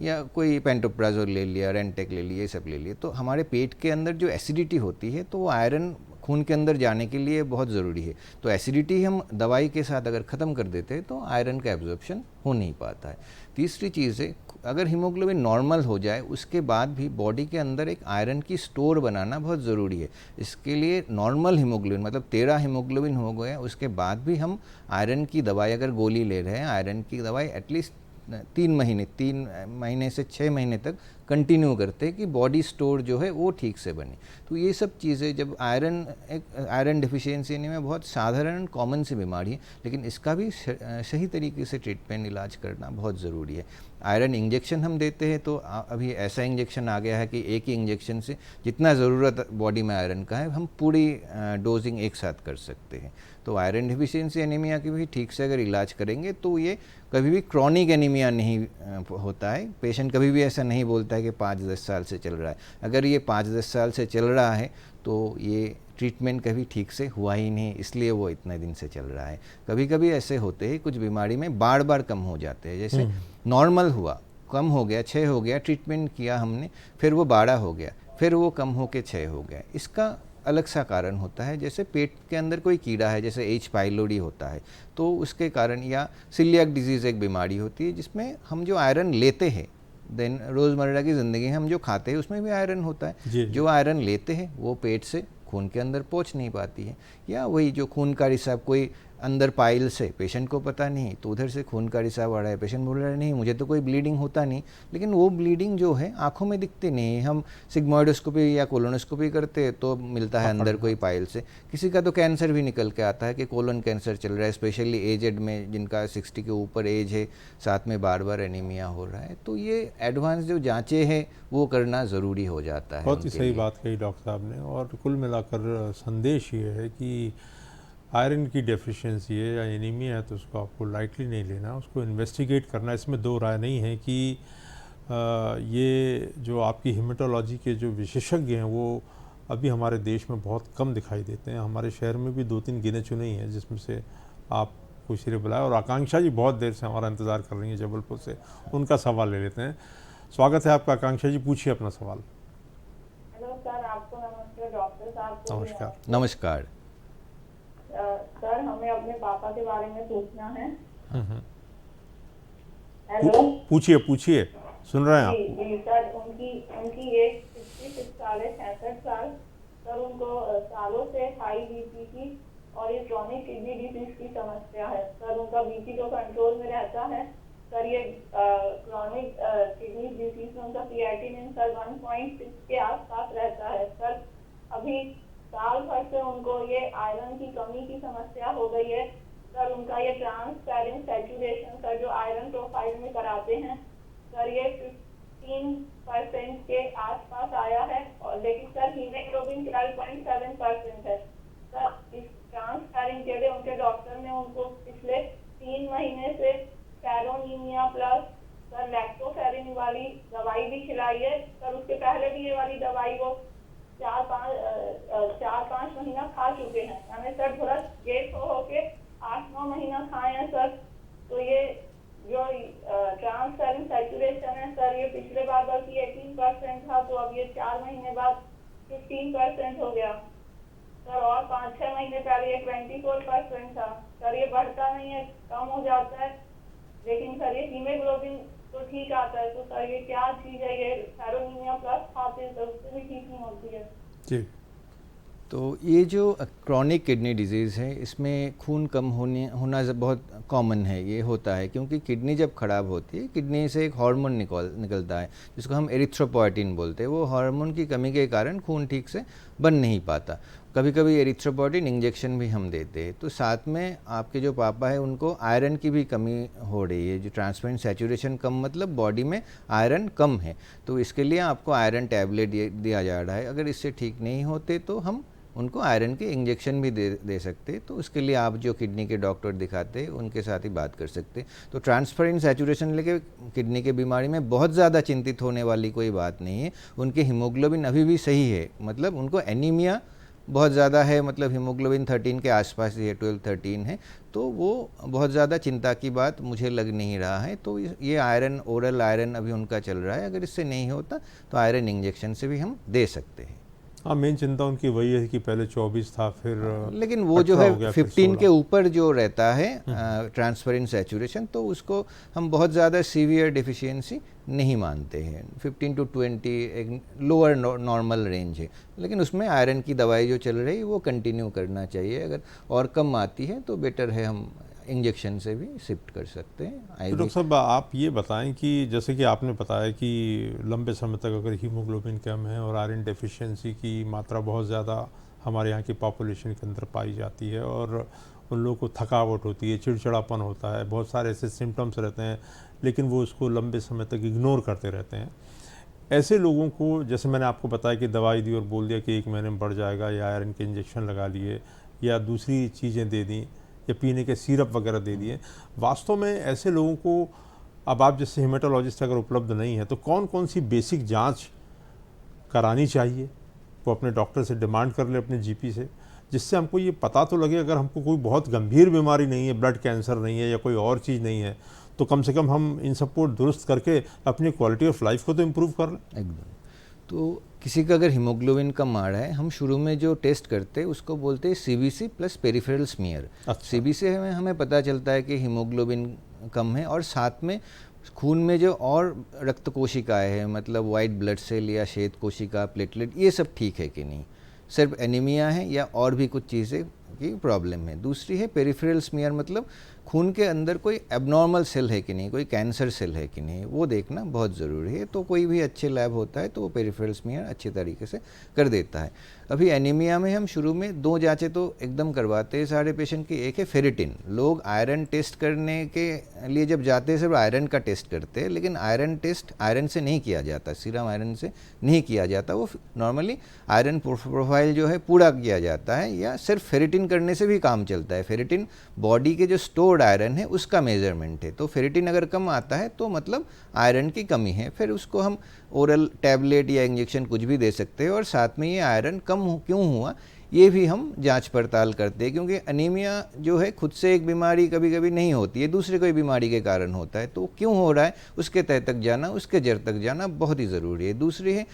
या कोई पेंटोप्राजोल ले लिया, रेंटेक ले लिया, ये सब ले लिए, तो हमारे पेट के अंदर जो एसिडिटी होती है तो वो आयरन खून के अंदर जाने के लिए बहुत ज़रूरी है। तो एसिडिटी हम दवाई के साथ अगर ख़त्म कर देते हैं तो आयरन का एब्जॉर्प्शन हो नहीं पाता है। तीसरी चीज़ है, अगर हीमोग्लोबिन नॉर्मल हो जाए उसके बाद भी बॉडी के अंदर एक आयरन की स्टोर बनाना बहुत ज़रूरी है। इसके लिए नॉर्मल हीमोग्लोबिन मतलब 13 हीमोग्लोबिन हो गया, उसके बाद भी हम आयरन की दवाई अगर गोली ले रहे हैं, आयरन की दवाई एटलीस्ट 3 महीने से 6 महीने तक कंटिन्यू करते हैं कि बॉडी स्टोर जो है वो ठीक से बने। तो ये सब चीज़ें, जब आयरन डिफिशियंसी में बहुत साधारण कॉमन सी बीमारी है, लेकिन इसका भी सही तरीके से ट्रीटमेंट इलाज करना बहुत ज़रूरी है। आयरन इंजेक्शन हम देते हैं तो अभी ऐसा इंजेक्शन आ गया है कि एक ही इंजेक्शन से जितना ज़रूरत बॉडी में आयरन का है हम पूरी डोजिंग एक साथ कर सकते हैं। तो आयरन डिफिशियंसी एनीमिया की भी ठीक से अगर इलाज करेंगे तो ये कभी भी क्रॉनिक एनीमिया नहीं होता है। पेशेंट कभी भी ऐसा नहीं बोलता है कि 5-10 साल से चल रहा है। अगर ये 5-10 साल से चल रहा है तो ये ट्रीटमेंट कभी ठीक से हुआ ही नहीं, इसलिए वो इतने दिन से चल रहा है। कभी कभी ऐसे होते हैं कुछ बीमारी में बार बार कम हो जाते हैं, जैसे नॉर्मल हुआ, कम हो गया, 6 हो गया, ट्रीटमेंट किया हमने, फिर वो 12 हो गया, फिर वो कम हो के 6 हो गया। इसका अलग सा कारण होता है, जैसे पेट के अंदर कोई कीड़ा है, जैसे H. पाइलोरी होता है, तो उसके कारण, या सिलियाक डिजीज़ एक बीमारी होती है जिसमें हम जो आयरन लेते हैं, देन रोज़मर्रा की ज़िंदगी में हम जो खाते हैं उसमें भी आयरन होता है। जो आयरन लेते हैं वो पेट से खून के अंदर पहुंच नहीं पाती है, या वही जो खून का रिसाव कोई अंदर पाइल से पेशेंट को पता नहीं, तो उधर से खून का रिसाव आ रहा है, पेशेंट बोल रहा है नहीं मुझे तो कोई ब्लीडिंग होता नहीं, लेकिन वो ब्लीडिंग जो है आंखों में दिखती नहीं। हम सिग्मोइडोस्कोपी या कोलोनोस्कोपी करते हैं तो मिलता है अंदर कोई पाइल से। किसी का तो कैंसर भी निकल के आता है कि कोलन कैंसर चल रहा है, स्पेशली एजेड में जिनका 60 के ऊपर एज है, साथ में बार बार एनीमिया हो रहा है। तो ये एडवांस जो जाँचें हैं वो करना ज़रूरी हो जाता है। बहुत ही सही बात कही डॉक्टर साहब ने। और कुल मिलाकर संदेश ये है कि आयरन की डेफिशिएंसी है या एनीमिया है तो उसको आपको लाइटली नहीं लेना, उसको इन्वेस्टिगेट करना। इसमें दो राय नहीं है कि ये जो आपकी हेमेटोलॉजी के जो विशेषज्ञ हैं वो अभी हमारे देश में बहुत कम दिखाई देते हैं। हमारे शहर में भी 2-3 गिने चुने ही हैं जिसमें से आप कुछ बुलाए। और आकांक्षा जी बहुत देर से हमारा इंतज़ार कर रही हैं जबलपुर से, उनका सवाल ले लेते हैं। स्वागत है आपका आकांक्षा जी, पूछिए अपना सवाल। हेलो सर, आपको नमस्कार। डॉक्टर साहब नमस्कार। नमस्कार सर, हमें अपने पापा के बारे में पूछना है। हेलो, पूछिए, सुन रहे हैं आप। जी सर, उनकी एज 66 साल है, 66 साल सर उनको सालों से हाई बीपी की और ये क्रॉनिक किडनी डिजीज की समस्या है। सर उनका बीपी तो कंट्रोल में रहता है। सर ये क्रॉनिक किडनी डिजीज में उनका क्रिएटिनिन सर 1.6 के आसपास रहता है। सर अभी साल भर से उनको ये आयरन की कमी की समस्या हो गई है। सर उनका ये ट्रांसपेरेंट सैचुरेशन सर जो आयरन प्रोफाइल में कराते हैं सर ये 15% के आसपास आया है, और लेकिन सर हीमोग्लोबिन 12.7% है। सर इस ट्रांसपेरेंट के लिए उनके डॉक्टर ने उनको पिछले 3 महीने से पैरोनीमिया प्लस सर लैक्टोफेरिन वाली दवाई भी खिलाई है। सर उसके पहले भी ये वाली दवाई वो 4-5 महीना खा चुके हैं, यानी सर थोड़ा गेट होके 8-9 महीना खाए हैं सर। तो ये जो ट्रांसपेरेंट सैचुरेशन है सर ये पिछले बार बल्कि 18% था, तो अब ये 4 महीने बाद 15% हो गया सर, और 5-6 महीने पहले ये 24% था सर। ये बढ़ता नहीं है, कम हो जाता है, लेकिन सर ये हीमोग्लोबिन तो ठीक आता है। तो सर ये क्या चीज है, ये पैरोनीमिया प्लस खाते हैं तो उससे भी ठीक नहीं होती है जी। तो ये जो क्रॉनिक किडनी डिजीज़ है इसमें खून कम होना बहुत कॉमन है। ये होता है क्योंकि किडनी जब ख़राब होती है, किडनी से एक हार्मोन निकलता है जिसको हम एरिथ्रोपोएटिन बोलते हैं। वो हार्मोन की कमी के कारण खून ठीक से बन नहीं पाता। कभी कभी एरिथ्रोपोएटिन इंजेक्शन भी हम देते हैं। तो साथ में आपके जो पापा है उनको आयरन की भी कमी हो रही है। जो ट्रांसपेरेंट सैचुरेशन कम मतलब बॉडी में आयरन कम है, तो इसके लिए आपको आयरन टैबलेट दिया जा रहा है। अगर इससे ठीक नहीं होते तो हम उनको आयरन के इंजेक्शन भी दे सकते। तो उसके लिए आप जो किडनी के डॉक्टर दिखाते हैं उनके साथ ही बात कर सकते। तो ट्रांसपेरेंट सैचुरेशन लेके किडनी के बीमारी में बहुत ज़्यादा चिंतित होने वाली कोई बात नहीं है। उनके हीमोग्लोबिन अभी भी सही है, मतलब उनको एनीमिया बहुत ज़्यादा है, मतलब हीमोग्लोबिन 13 के आसपास ही है, 12-13 है। तो वो बहुत ज़्यादा चिंता की बात मुझे लग नहीं रहा है। तो ये आयरन, ओरल आयरन अभी उनका चल रहा है। अगर इससे नहीं होता तो आयरन इंजेक्शन से भी हम दे सकते हैं। हाँ, मेन चिंता उनकी वही है कि पहले 24 था, फिर लेकिन वो जो है 15 के ऊपर जो रहता है ट्रांसपेरेंट सैचुरेशन, तो उसको हम बहुत ज़्यादा सीवियर डिफिशियंसी नहीं मानते हैं। 15 to 20 एक लोअर नॉर्मल रेंज है, लेकिन उसमें आयरन की दवाई जो चल रही है वो कंटिन्यू करना चाहिए। अगर और कम आती है तो बेटर है हम इंजेक्शन से भी शिफ्ट कर सकते हैं। तो डॉक्टर साहब आप ये बताएं कि जैसे कि आपने बताया कि लंबे समय तक अगर हीमोग्लोबिन कम है और आयरन डेफिशिएंसी की मात्रा बहुत ज़्यादा हमारे यहाँ की पॉपुलेशन के अंदर पाई जाती है और उन लोगों को थकावट होती है, चिड़चिड़ापन होता है, बहुत सारे ऐसे सिम्टम्स रहते हैं, लेकिन वो उसको लंबे समय तक इग्नोर करते रहते हैं। ऐसे लोगों को, जैसे मैंने आपको बताया कि दवाई दी और बोल दिया कि 1 महीने में बढ़ जाएगा, या आयरन के इंजेक्शन लगा लिए, या दूसरी चीज़ें दे दी, या पीने के सिरप वगैरह दे दिए, वास्तव में ऐसे लोगों को, अब आप जैसे हेमाटोलॉजिस्ट अगर उपलब्ध नहीं है तो कौन कौन सी बेसिक जांच करानी चाहिए? वो अपने डॉक्टर से डिमांड कर ले, अपने जीपी से, जिससे हमको ये पता तो लगे अगर हमको कोई बहुत गंभीर बीमारी नहीं है, ब्लड कैंसर नहीं है या कोई और चीज़ नहीं है, तो कम से कम हम इन सबको दुरुस्त करके अपनी क्वालिटी ऑफ लाइफ को तो इम्प्रूव कर लें। एकदम। तो किसी का अगर हीमोग्लोबिन कम आ रहा है, हम शुरू में जो टेस्ट करते हैं उसको बोलते हैं CBC plus peripheral smear. CBC में हमें पता चलता है कि हीमोग्लोबिन कम है, और साथ में खून में जो और रक्त कोशिकाएँ हैं, मतलब वाइट ब्लड सेल या श्वेत कोशिका, प्लेटलेट, ये सब ठीक है कि नहीं, सिर्फ एनीमिया है या और भी कुछ चीज़ें की प्रॉब्लम है। दूसरी है पेरिफेरल स्मीयर, मतलब खून के अंदर कोई एबनॉर्मल सेल है कि नहीं, कोई कैंसर सेल है कि नहीं, वो देखना बहुत ज़रूरी है। तो कोई भी अच्छे लैब होता है तो वो पेरिफेरल स्मीयर अच्छे तरीके से कर देता है। अभी एनीमिया में हम शुरू में 2 जांचें तो एकदम करवाते हैं सारे पेशेंट की। एक है फेरिटिन। लोग आयरन टेस्ट करने के लिए जब जाते हैं सिर्फ आयरन का टेस्ट करते हैं, लेकिन आयरन टेस्ट आयरन से नहीं किया जाता, सीरम आयरन से नहीं किया जाता। वो नॉर्मली आयरन प्रोफाइल जो है पूरा किया जाता है, या सिर्फ फेरिटिन करने से भी काम चलता है। फेरिटिन बॉडी के जो स्टोर्ड आयरन है उसका मेजरमेंट है। तो फेरिटिन अगर कम आता है तो मतलब आयरन की कमी है, फिर उसको हम ओरल टैबलेट या इंजेक्शन कुछ भी दे सकते हैं। और साथ में ये आयरन कम क्यों हुआ ये भी हम जांच पड़ताल करते हैं, क्योंकि अनीमिया जो है खुद से एक बीमारी कभी कभी नहीं होती है, दूसरे कोई बीमारी के कारण होता है। तो क्यों हो रहा है उसके तह तक जाना, उसके जड़ तक जाना बहुत ही ज़रूरी है। दूसरी है,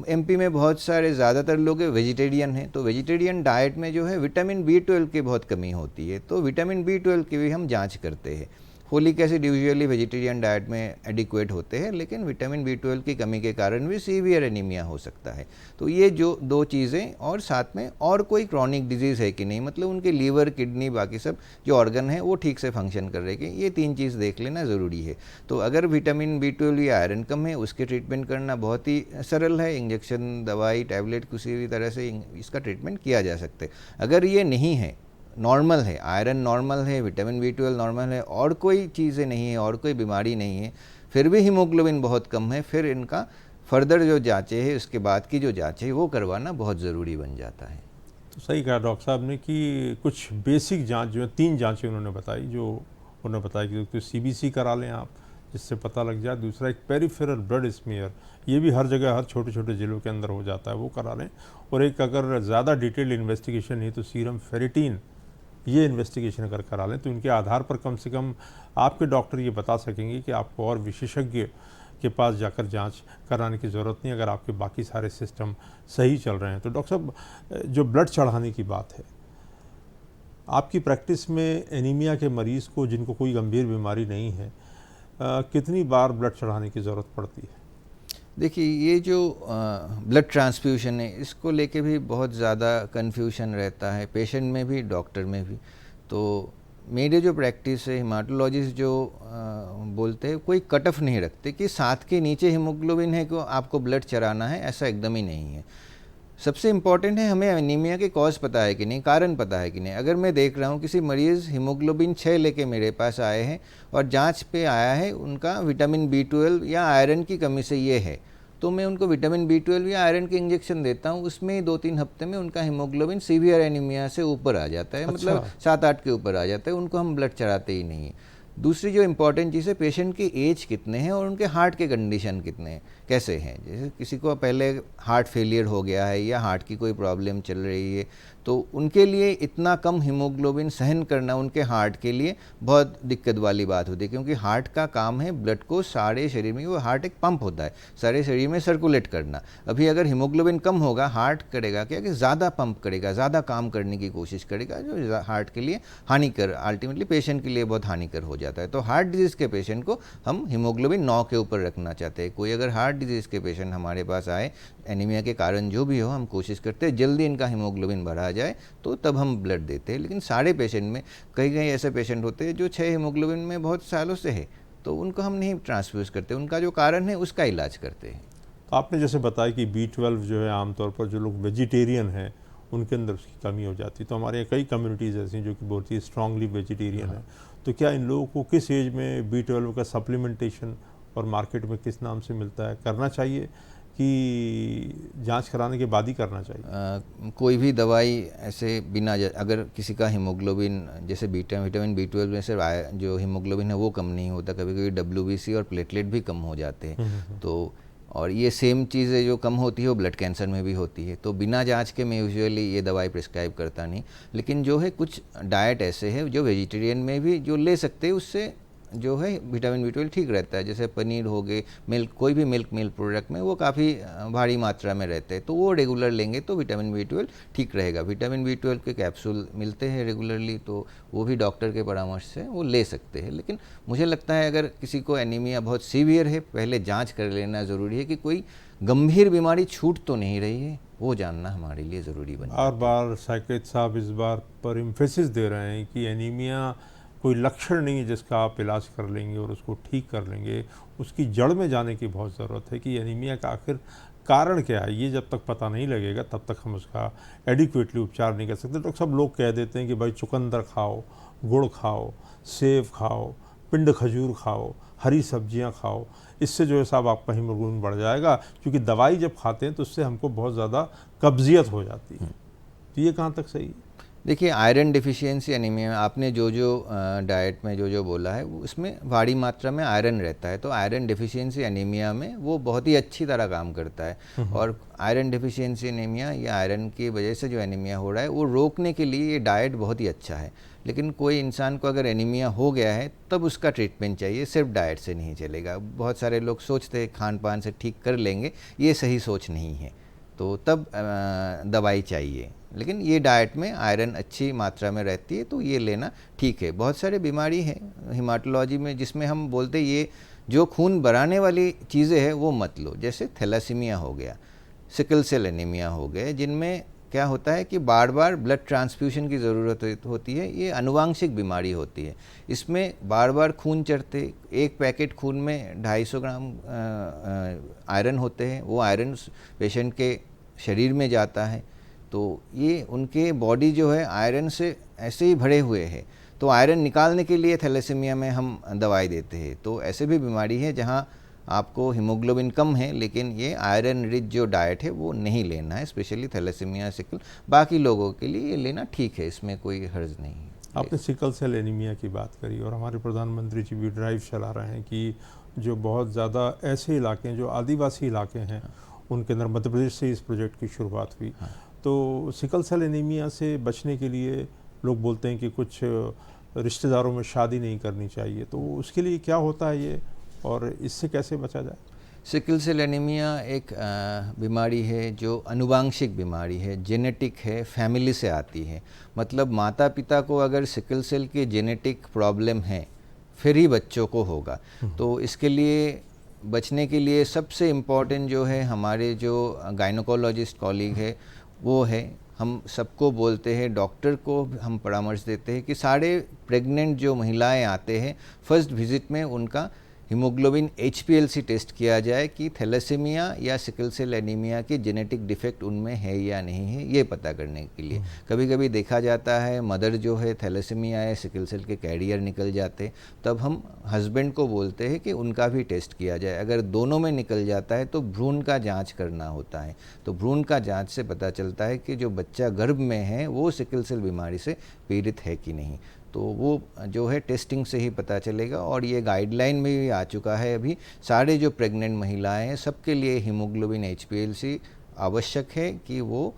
एमपी में बहुत सारे ज़्यादातर लोग वेजिटेरियन हैं, तो वेजिटेरियन डाइट में जो है विटामिन B12 की बहुत कमी होती है, तो विटामिन B12 की भी हम जांच करते हैं। Folic acid usually vegetarian diet में एडिक्वेट होते हैं, लेकिन विटामिन B12 की कमी के कारण भी सीवियर एनीमिया हो सकता है। तो ये जो 2 चीज़ें, और साथ में और कोई क्रॉनिक डिजीज़ है कि नहीं, मतलब उनके लीवर, किडनी, बाकी सब जो ऑर्गन है वो ठीक से फंक्शन कर रहे हैं, ये 3 चीज़ देख लेना ज़रूरी है। तो अगर विटामिन B12 या आयरन कम है, उसके ट्रीटमेंट करना बहुत ही सरल है, इंजेक्शन, दवाई, टैबलेट, किसी भी तरह से इसका ट्रीटमेंट किया जा सकता है। अगर ये नहीं है, नॉर्मल है, आयरन नॉर्मल है, विटामिन B12 नॉर्मल है, और कोई चीज़ें नहीं है, और कोई बीमारी नहीं है, फिर भी हीमोग्लोबिन बहुत कम है, फिर इनका फर्दर जो जांचें है, उसके बाद की जो जांचें है वो करवाना बहुत ज़रूरी बन जाता है। तो सही कहा डॉक्टर साहब ने कि कुछ बेसिक जांच जो है, 3 जांचें उन्होंने बताई, जो उन्होंने बताया कि तो CBC करा लें आप, जिससे पता लग जाए। दूसरा एक पेरिफेरल ब्लड स्मीयर, ये भी हर जगह, हर छोटे छोटे ज़िलों के अंदर हो जाता है, वो करा लें। और एक अगर ज़्यादा डिटेल इन्वेस्टिगेशन है तो सीरम फेरिटीन, ये इन्वेस्टिगेशन अगर करा लें तो इनके आधार पर कम से कम आपके डॉक्टर ये बता सकेंगे कि आपको और विशेषज्ञ के पास जाकर जांच कराने की ज़रूरत नहीं, अगर आपके बाकी सारे सिस्टम सही चल रहे हैं। तो डॉक्टर साहब, जो ब्लड चढ़ाने की बात है, आपकी प्रैक्टिस में एनीमिया के मरीज़ को, जिनको कोई गंभीर बीमारी नहीं है, कितनी बार ब्लड चढ़ाने की ज़रूरत पड़ती है? देखिए, ये जो ब्लड ट्रांसफ्यूशन है, इसको लेके भी बहुत ज़्यादा कन्फ्यूशन रहता है, पेशेंट में भी, डॉक्टर में भी। तो मेरे जो प्रैक्टिस है, हेमाटोलॉजिस्ट जो बोलते हैं, कोई कट ऑफ नहीं रखते कि 7 के नीचे हीमोग्लोबिन है को आपको ब्लड चढ़ाना है, ऐसा एकदम ही नहीं है। सबसे इम्पॉर्टेंट है हमें एनीमिया के कॉज पता है कि नहीं, कारण पता है कि नहीं। अगर मैं देख रहा हूँ किसी मरीज़ हीमोग्लोबिन 6 लेके मेरे पास आए हैं और जांच पे आया है उनका विटामिन B12 या आयरन की कमी से ये है, तो मैं उनको विटामिन B12 या आयरन के इंजेक्शन देता हूँ। उसमें 2-3 हफ्ते में उनका हीमोग्लोबिन सीवियर एनीमिया से ऊपर आ जाता है, मतलब 7-8 के ऊपर आ जाता है, उनको हम ब्लड चढ़ाते ही नहीं है। दूसरी जो इम्पॉर्टेंट चीज़ है, पेशेंट की एज कितने हैं और उनके हार्ट के कंडीशन कितने हैं, कैसे हैं। जैसे किसी को पहले हार्ट फेलियर हो गया है या हार्ट की कोई प्रॉब्लम चल रही है, तो उनके लिए इतना कम हीमोग्लोबिन सहन करना उनके हार्ट के लिए बहुत दिक्कत वाली बात होती है, क्योंकि हार्ट का काम है ब्लड को सारे शरीर में, वो हार्ट एक पंप होता है, सारे शरीर में सर्कुलेट करना। अभी अगर हीमोग्लोबिन कम होगा, हार्ट करेगा क्या कि ज़्यादा पंप करेगा, ज़्यादा काम करने की कोशिश करेगा, जो हार्ट के लिए हानिकर, अल्टीमेटली पेशेंट के लिए बहुत हानिकर हो जाता है। तो हार्ट डिजीज़ के पेशेंट को हम हीमोग्लोबिन 9 के ऊपर रखना चाहते हैं। कोई अगर हार्ट डिजीज़ के पेशेंट हमारे पास आए, एनीमिया के कारण जो भी हो, हम कोशिश करते हैं जल्दी इनका हीमोग्लोबिन बढ़ा जाए, तो तब हम ब्लड देते हैं। लेकिन सारे पेशेंट में कई ऐसे पेशेंट होते हैं जो 6 हीमोग्लोबिन में बहुत सालों से है, तो उनको हम नहीं ट्रांसफ्यूज़ करते, उनका जो कारण है उसका इलाज करते हैं। तो आपने जैसे बताया कि B12 जो है आमतौर पर जो लोग वेजिटेरियन हैं उनके अंदर उसकी कमी हो जाती है। तो हमारे यहाँ कई कम्युनिटीज़ ऐसी हैं जो कि बहुत ही स्ट्रांगली वेजिटेरियन है। तो क्या इन लोगों को किस एज में B12 का सप्लीमेंटेशन और मार्केट में किस नाम से मिलता है, करना चाहिए कि जांच कराने के बाद ही करना चाहिए? कोई भी दवाई ऐसे बिना, अगर किसी का हीमोग्लोबिन जैसे विटामिन B12 में से जो हीमोग्लोबिन है वो कम नहीं होता, कभी कभी WBC और प्लेटलेट भी कम हो जाते हैं। तो और ये सेम चीज़ें जो कम होती है वो ब्लड कैंसर में भी होती है। तो बिना जांच के मैं यूजुअली ये दवाई प्रिस्क्राइब करता नहीं। लेकिन जो है कुछ डाइट ऐसे है जो वेजिटेरियन में भी जो ले सकते हैं, उससे जो है विटामिन B12 ठीक रहता है। जैसे पनीर हो गए, मिल्क, कोई भी मिल्क प्रोडक्ट में वो काफ़ी भारी मात्रा में रहते हैं, तो वो रेगुलर लेंगे तो विटामिन B12 ठीक रहेगा। विटामिन B12 के कैप्सूल मिलते हैं रेगुलरली, तो वो भी डॉक्टर के परामर्श से वो ले सकते हैं। लेकिन मुझे लगता है अगर किसी को एनीमिया बहुत सीवियर है, पहले जाँच कर लेना ज़रूरी है कि कोई गंभीर बीमारी छूट तो नहीं रही है, वो जानना हमारे लिए ज़रूरी बन जाता है। बार साइकियाट्रिस्ट साहब इस बार पर एम्फेसिस दे रहे हैं कि एनीमिया कोई लक्षण नहीं है जिसका आप इलाज कर लेंगे और उसको ठीक कर लेंगे, उसकी जड़ में जाने की बहुत ज़रूरत है कि एनीमिया का आखिर कारण क्या है। ये जब तक पता नहीं लगेगा तब तक हम उसका एडिक्वेटली उपचार नहीं कर सकते। तो सब लोग कह देते हैं कि भाई चुकंदर खाओ, गुड़ खाओ, सेब खाओ, पिंड खजूर खाओ, हरी सब्जियां खाओ, इससे जो है साहब आपका हीमोग्लोबिन बढ़ जाएगा, क्योंकि दवाई जब खाते हैं तो उससे हमको बहुत ज़्यादा कब्जियत हो जाती है। तो ये कहाँ तक सही है? देखिए, आयरन डिफिशियंसी एनीमिया में आपने जो डाइट में जो बोला है, उसमें भारी मात्रा में आयरन रहता है। तो आयरन डिफिशियंसी एनीमिया में वो बहुत ही अच्छी तरह काम करता है। और आयरन डिफिशियंसी एनीमिया या आयरन की वजह से जो एनीमिया हो रहा है, वो रोकने के लिए ये डाइट बहुत ही अच्छा है। लेकिन कोई इंसान को अगर एनीमिया हो गया है तब उसका ट्रीटमेंट चाहिए, सिर्फ डाइट से नहीं चलेगा। बहुत सारे लोग सोचते हैं खान पान से ठीक कर लेंगे, ये सही सोच नहीं है। तो तब दवाई चाहिए। लेकिन ये डाइट में आयरन अच्छी मात्रा में रहती है तो ये लेना ठीक है। बहुत सारे बीमारी हैं हिमाटोलॉजी में जिसमें हम बोलते ये जो खून बढ़ाने वाली चीज़ें हैं वो मत लो, जैसे थैलासीमिया हो गया, सिकल सेल एनीमिया हो गए, जिनमें क्या होता है कि बार बार ब्लड ट्रांसफ्यूशन की ज़रूरत होती है। ये आनुवांशिक बीमारी होती है, इसमें बार बार खून चढ़ते, एक पैकेट खून में 250 ग्राम आयरन होते हैं, वो आयरन पेशेंट के शरीर में जाता है, तो ये उनके बॉडी जो है आयरन से ऐसे ही भरे हुए है, तो आयरन निकालने के लिए थैलेसीमिया में हम दवाई देते हैं। तो ऐसे भी बीमारी है जहाँ आपको हीमोग्लोबिन कम है लेकिन ये आयरन रिच जो डाइट है वो नहीं लेना है, स्पेशली थैलेसीमिया सिकल। बाकी लोगों के लिए ये लेना ठीक है, इसमें कोई हर्ज नहीं है। आपने सिकल सेल एनीमिया की बात करी और हमारे प्रधानमंत्री जी भी ड्राइव चला रहे हैं कि जो बहुत ज़्यादा ऐसे इलाके हैं जो आदिवासी इलाके हैं उनके अंदर, मध्य प्रदेश से इस प्रोजेक्ट की शुरुआत हुई। तो सिकल सेल एनीमिया से बचने के लिए लोग बोलते हैं कि कुछ रिश्तेदारों में शादी नहीं करनी चाहिए, तो उसके लिए क्या होता है ये और इससे कैसे बचा जाए? सिकल सेल एनीमिया एक बीमारी है जो अनुवांशिक बीमारी है, जेनेटिक है, फैमिली से आती है। मतलब माता पिता को अगर सिकल सेल की जेनेटिक प्रॉब्लम है फिर ही बच्चों को होगा। तो इसके लिए बचने के लिए सबसे इम्पॉर्टेंट जो है हमारे जो गायनोकोलॉजिस्ट कॉलीग है वो है, हम सबको बोलते हैं, डॉक्टर को हम परामर्श देते हैं कि सारे प्रेग्नेंट जो महिलाएं आते हैं फर्स्ट विजिट में उनका हीमोग्लोबिन HPLC टेस्ट किया जाए कि थैलेसीमिया या सिकल सेल एनीमिया की जेनेटिक डिफेक्ट उनमें है या नहीं है, ये पता करने के लिए। कभी कभी देखा जाता है मदर जो है थैलेसीमिया या सिकल सेल के कैरियर निकल जाते, तब हम हस्बैंड को बोलते हैं कि उनका भी टेस्ट किया जाए। अगर दोनों में निकल जाता है तो भ्रूण का जांच करना होता है, तो भ्रूण का जांच से पता चलता है कि जो बच्चा गर्भ में है वो सिकल सेल बीमारी से पीड़ित है कि नहीं। तो वो जो है टेस्टिंग से ही पता चलेगा। और ये गाइडलाइन में भी आ चुका है, अभी सारे जो प्रेग्नेंट महिलाएं हैं सबके लिए हीमोग्लोबिन HPLC आवश्यक है कि वो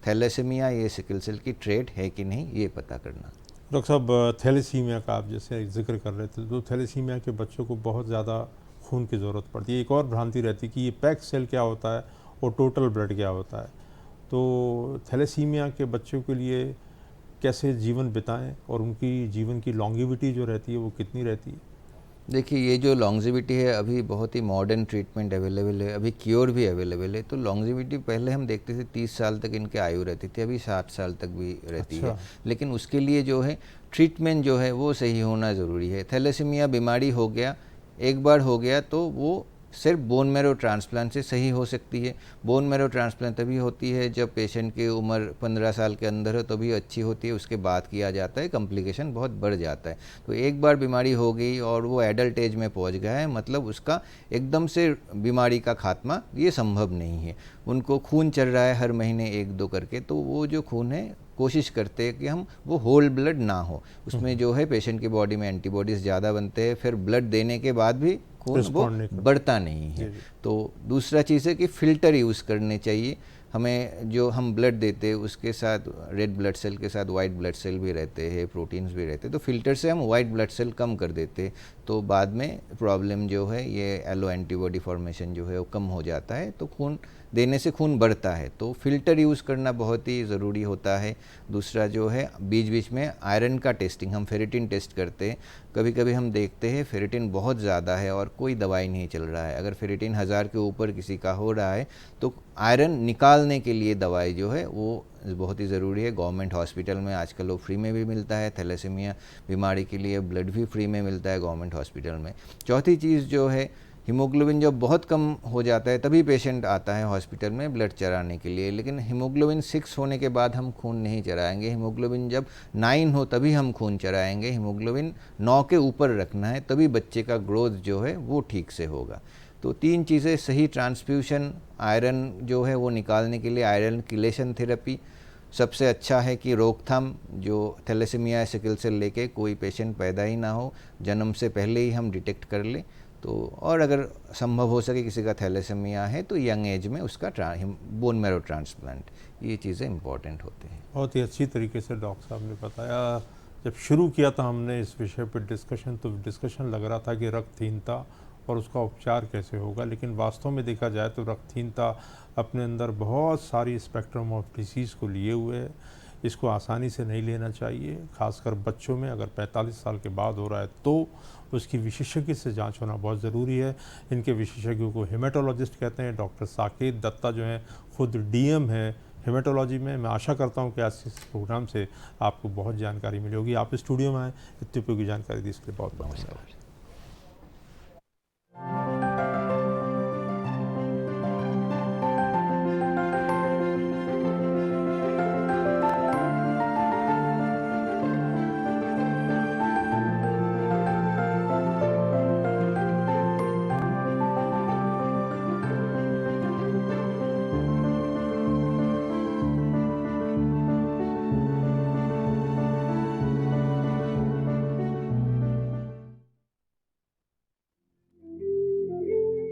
थैलेसीमिया या सिकल सेल की ट्रेट है कि नहीं ये पता करना। डॉक्टर साहब, थैलेसीमिया का आप जैसे जिक्र कर रहे थे, तो थैलेसीमिया के बच्चों को बहुत ज़्यादा खून की ज़रूरत पड़ती है। एक और भ्रांति रहती है कि ये पैक सेल क्या होता है और टोटल ब्लड क्या होता है। तो थैलेसीमिया के बच्चों के लिए कैसे जीवन बिताएं और उनकी जीवन की लॉन्गिविटी जो रहती है वो कितनी रहती है? देखिए, ये जो लॉन्जिविटी है अभी बहुत ही मॉडर्न ट्रीटमेंट अवेलेबल है, अभी क्योर भी अवेलेबल है। तो लॉन्जिविटी पहले हम देखते थे 30 साल तक इनके आयु रहती थी, अभी 60 साल तक भी रहती है। लेकिन उसके लिए जो है ट्रीटमेंट जो है वो सही होना ज़रूरी है। थैलेसीमिया बीमारी हो गया, एक बार हो गया तो वो सिर्फ बोन मैरो ट्रांसप्लांट से सही हो सकती है। बोन मैरो ट्रांसप्लांट तभी होती है जब पेशेंट की उम्र 15 साल के अंदर हो, तभी अच्छी होती है, उसके बाद किया जाता है, कॉम्प्लिकेशन बहुत बढ़ जाता है। तो एक बार बीमारी हो गई और वो एडल्ट एज में पहुंच गया है, मतलब उसका एकदम से बीमारी का खात्मा ये संभव नहीं है। उनको खून चल रहा है हर महीने 1-2 करके, तो वो जो खून है कोशिश करते हैं कि हम वो होल ब्लड ना हो, उसमें जो है पेशेंट की बॉडी में एंटीबॉडीज़ ज़्यादा बनते हैं, फिर ब्लड देने के बाद भी खून वो बढ़ता नहीं है। तो दूसरा चीज़ है कि फ़िल्टर यूज़ करने चाहिए। हमें जो हम ब्लड देते हैं उसके साथ रेड ब्लड सेल के साथ वाइट ब्लड सेल भी रहते हैं, प्रोटीन्स भी रहते हैं, तो फिल्टर से हम वाइट ब्लड सेल कम कर देते हैं, तो बाद में प्रॉब्लम जो है ये एलो एंटीबॉडी फॉर्मेशन जो है वो कम हो जाता है, तो खून देने से खून बढ़ता है। तो फिल्टर यूज़ करना बहुत ही ज़रूरी होता है। दूसरा जो है बीच बीच में आयरन का टेस्टिंग, हम फेरिटिन टेस्ट करते हैं। कभी कभी हम देखते हैं फेरिटिन बहुत ज़्यादा है और कोई दवाई नहीं चल रहा है। अगर फेरिटिन 1000 के ऊपर किसी का हो रहा है तो आयरन निकालने के लिए दवाई जो है वो बहुत ही ज़रूरी है। गवर्नमेंट हॉस्पिटल में आजकल वो फ्री में भी मिलता है, थैलेसीमिया बीमारी के लिए ब्लड भी फ्री में मिलता है गवर्नमेंट हॉस्पिटल में। चौथी चीज़ जो है, हीमोग्लोबिन जब बहुत कम हो जाता है तभी पेशेंट आता है हॉस्पिटल में ब्लड चढ़ाने के लिए, लेकिन हीमोग्लोबिन 6 होने के बाद हम खून नहीं चढ़ाएंगे। हीमोग्लोबिन जब 9 हो तभी हम खून चढ़ाएंगे। हीमोग्लोबिन 9 के ऊपर रखना है, तभी बच्चे का ग्रोथ जो है वो ठीक से होगा। तो 3 चीज़ें, सही ट्रांसफ्यूशन, आयरन जो है वो निकालने के लिए आयरन किलेशन थेरेपी सबसे अच्छा है कि रोकथाम, जो थैलेसीमिया सिकल सेल लेके कोई पेशेंट पैदा ही ना हो, जन्म से पहले ही हम डिटेक्ट कर ले। तो और अगर संभव हो सके किसी का थैलेसीमिया है तो यंग एज में उसका बोन मैरो ट्रांसप्लांट, ये चीज़ें इंपॉर्टेंट होते हैं। बहुत ही अच्छी तरीके से डॉक्टर साहब ने बताया। जब शुरू किया था हमने इस विषय पर डिस्कशन, तो डिस्कशन लग रहा था कि रक्तहीनता और उसका उपचार कैसे होगा। लेकिन वास्तव में देखा जाए तो रक्तहीनता अपने अंदर बहुत सारी स्पेक्ट्रम ऑफ डिसीज़ को लिए हुए है। इसको आसानी से नहीं लेना चाहिए, खासकर बच्चों में। अगर 45 साल के बाद हो रहा है तो उसकी विशेषज्ञ से जांच होना बहुत ज़रूरी है। इनके विशेषज्ञों को हेमेटोलॉजिस्ट कहते हैं। डॉक्टर साकेत दत्ता जो हैं खुद डीएम है हेमेटोलॉजी में। मैं आशा करता हूं कि आज इस प्रोग्राम से आपको बहुत जानकारी मिली होगी। आप स्टूडियो में आए, इतनी उपयोगी जानकारी दी इसके लिए बहुत बहुत धन्यवाद।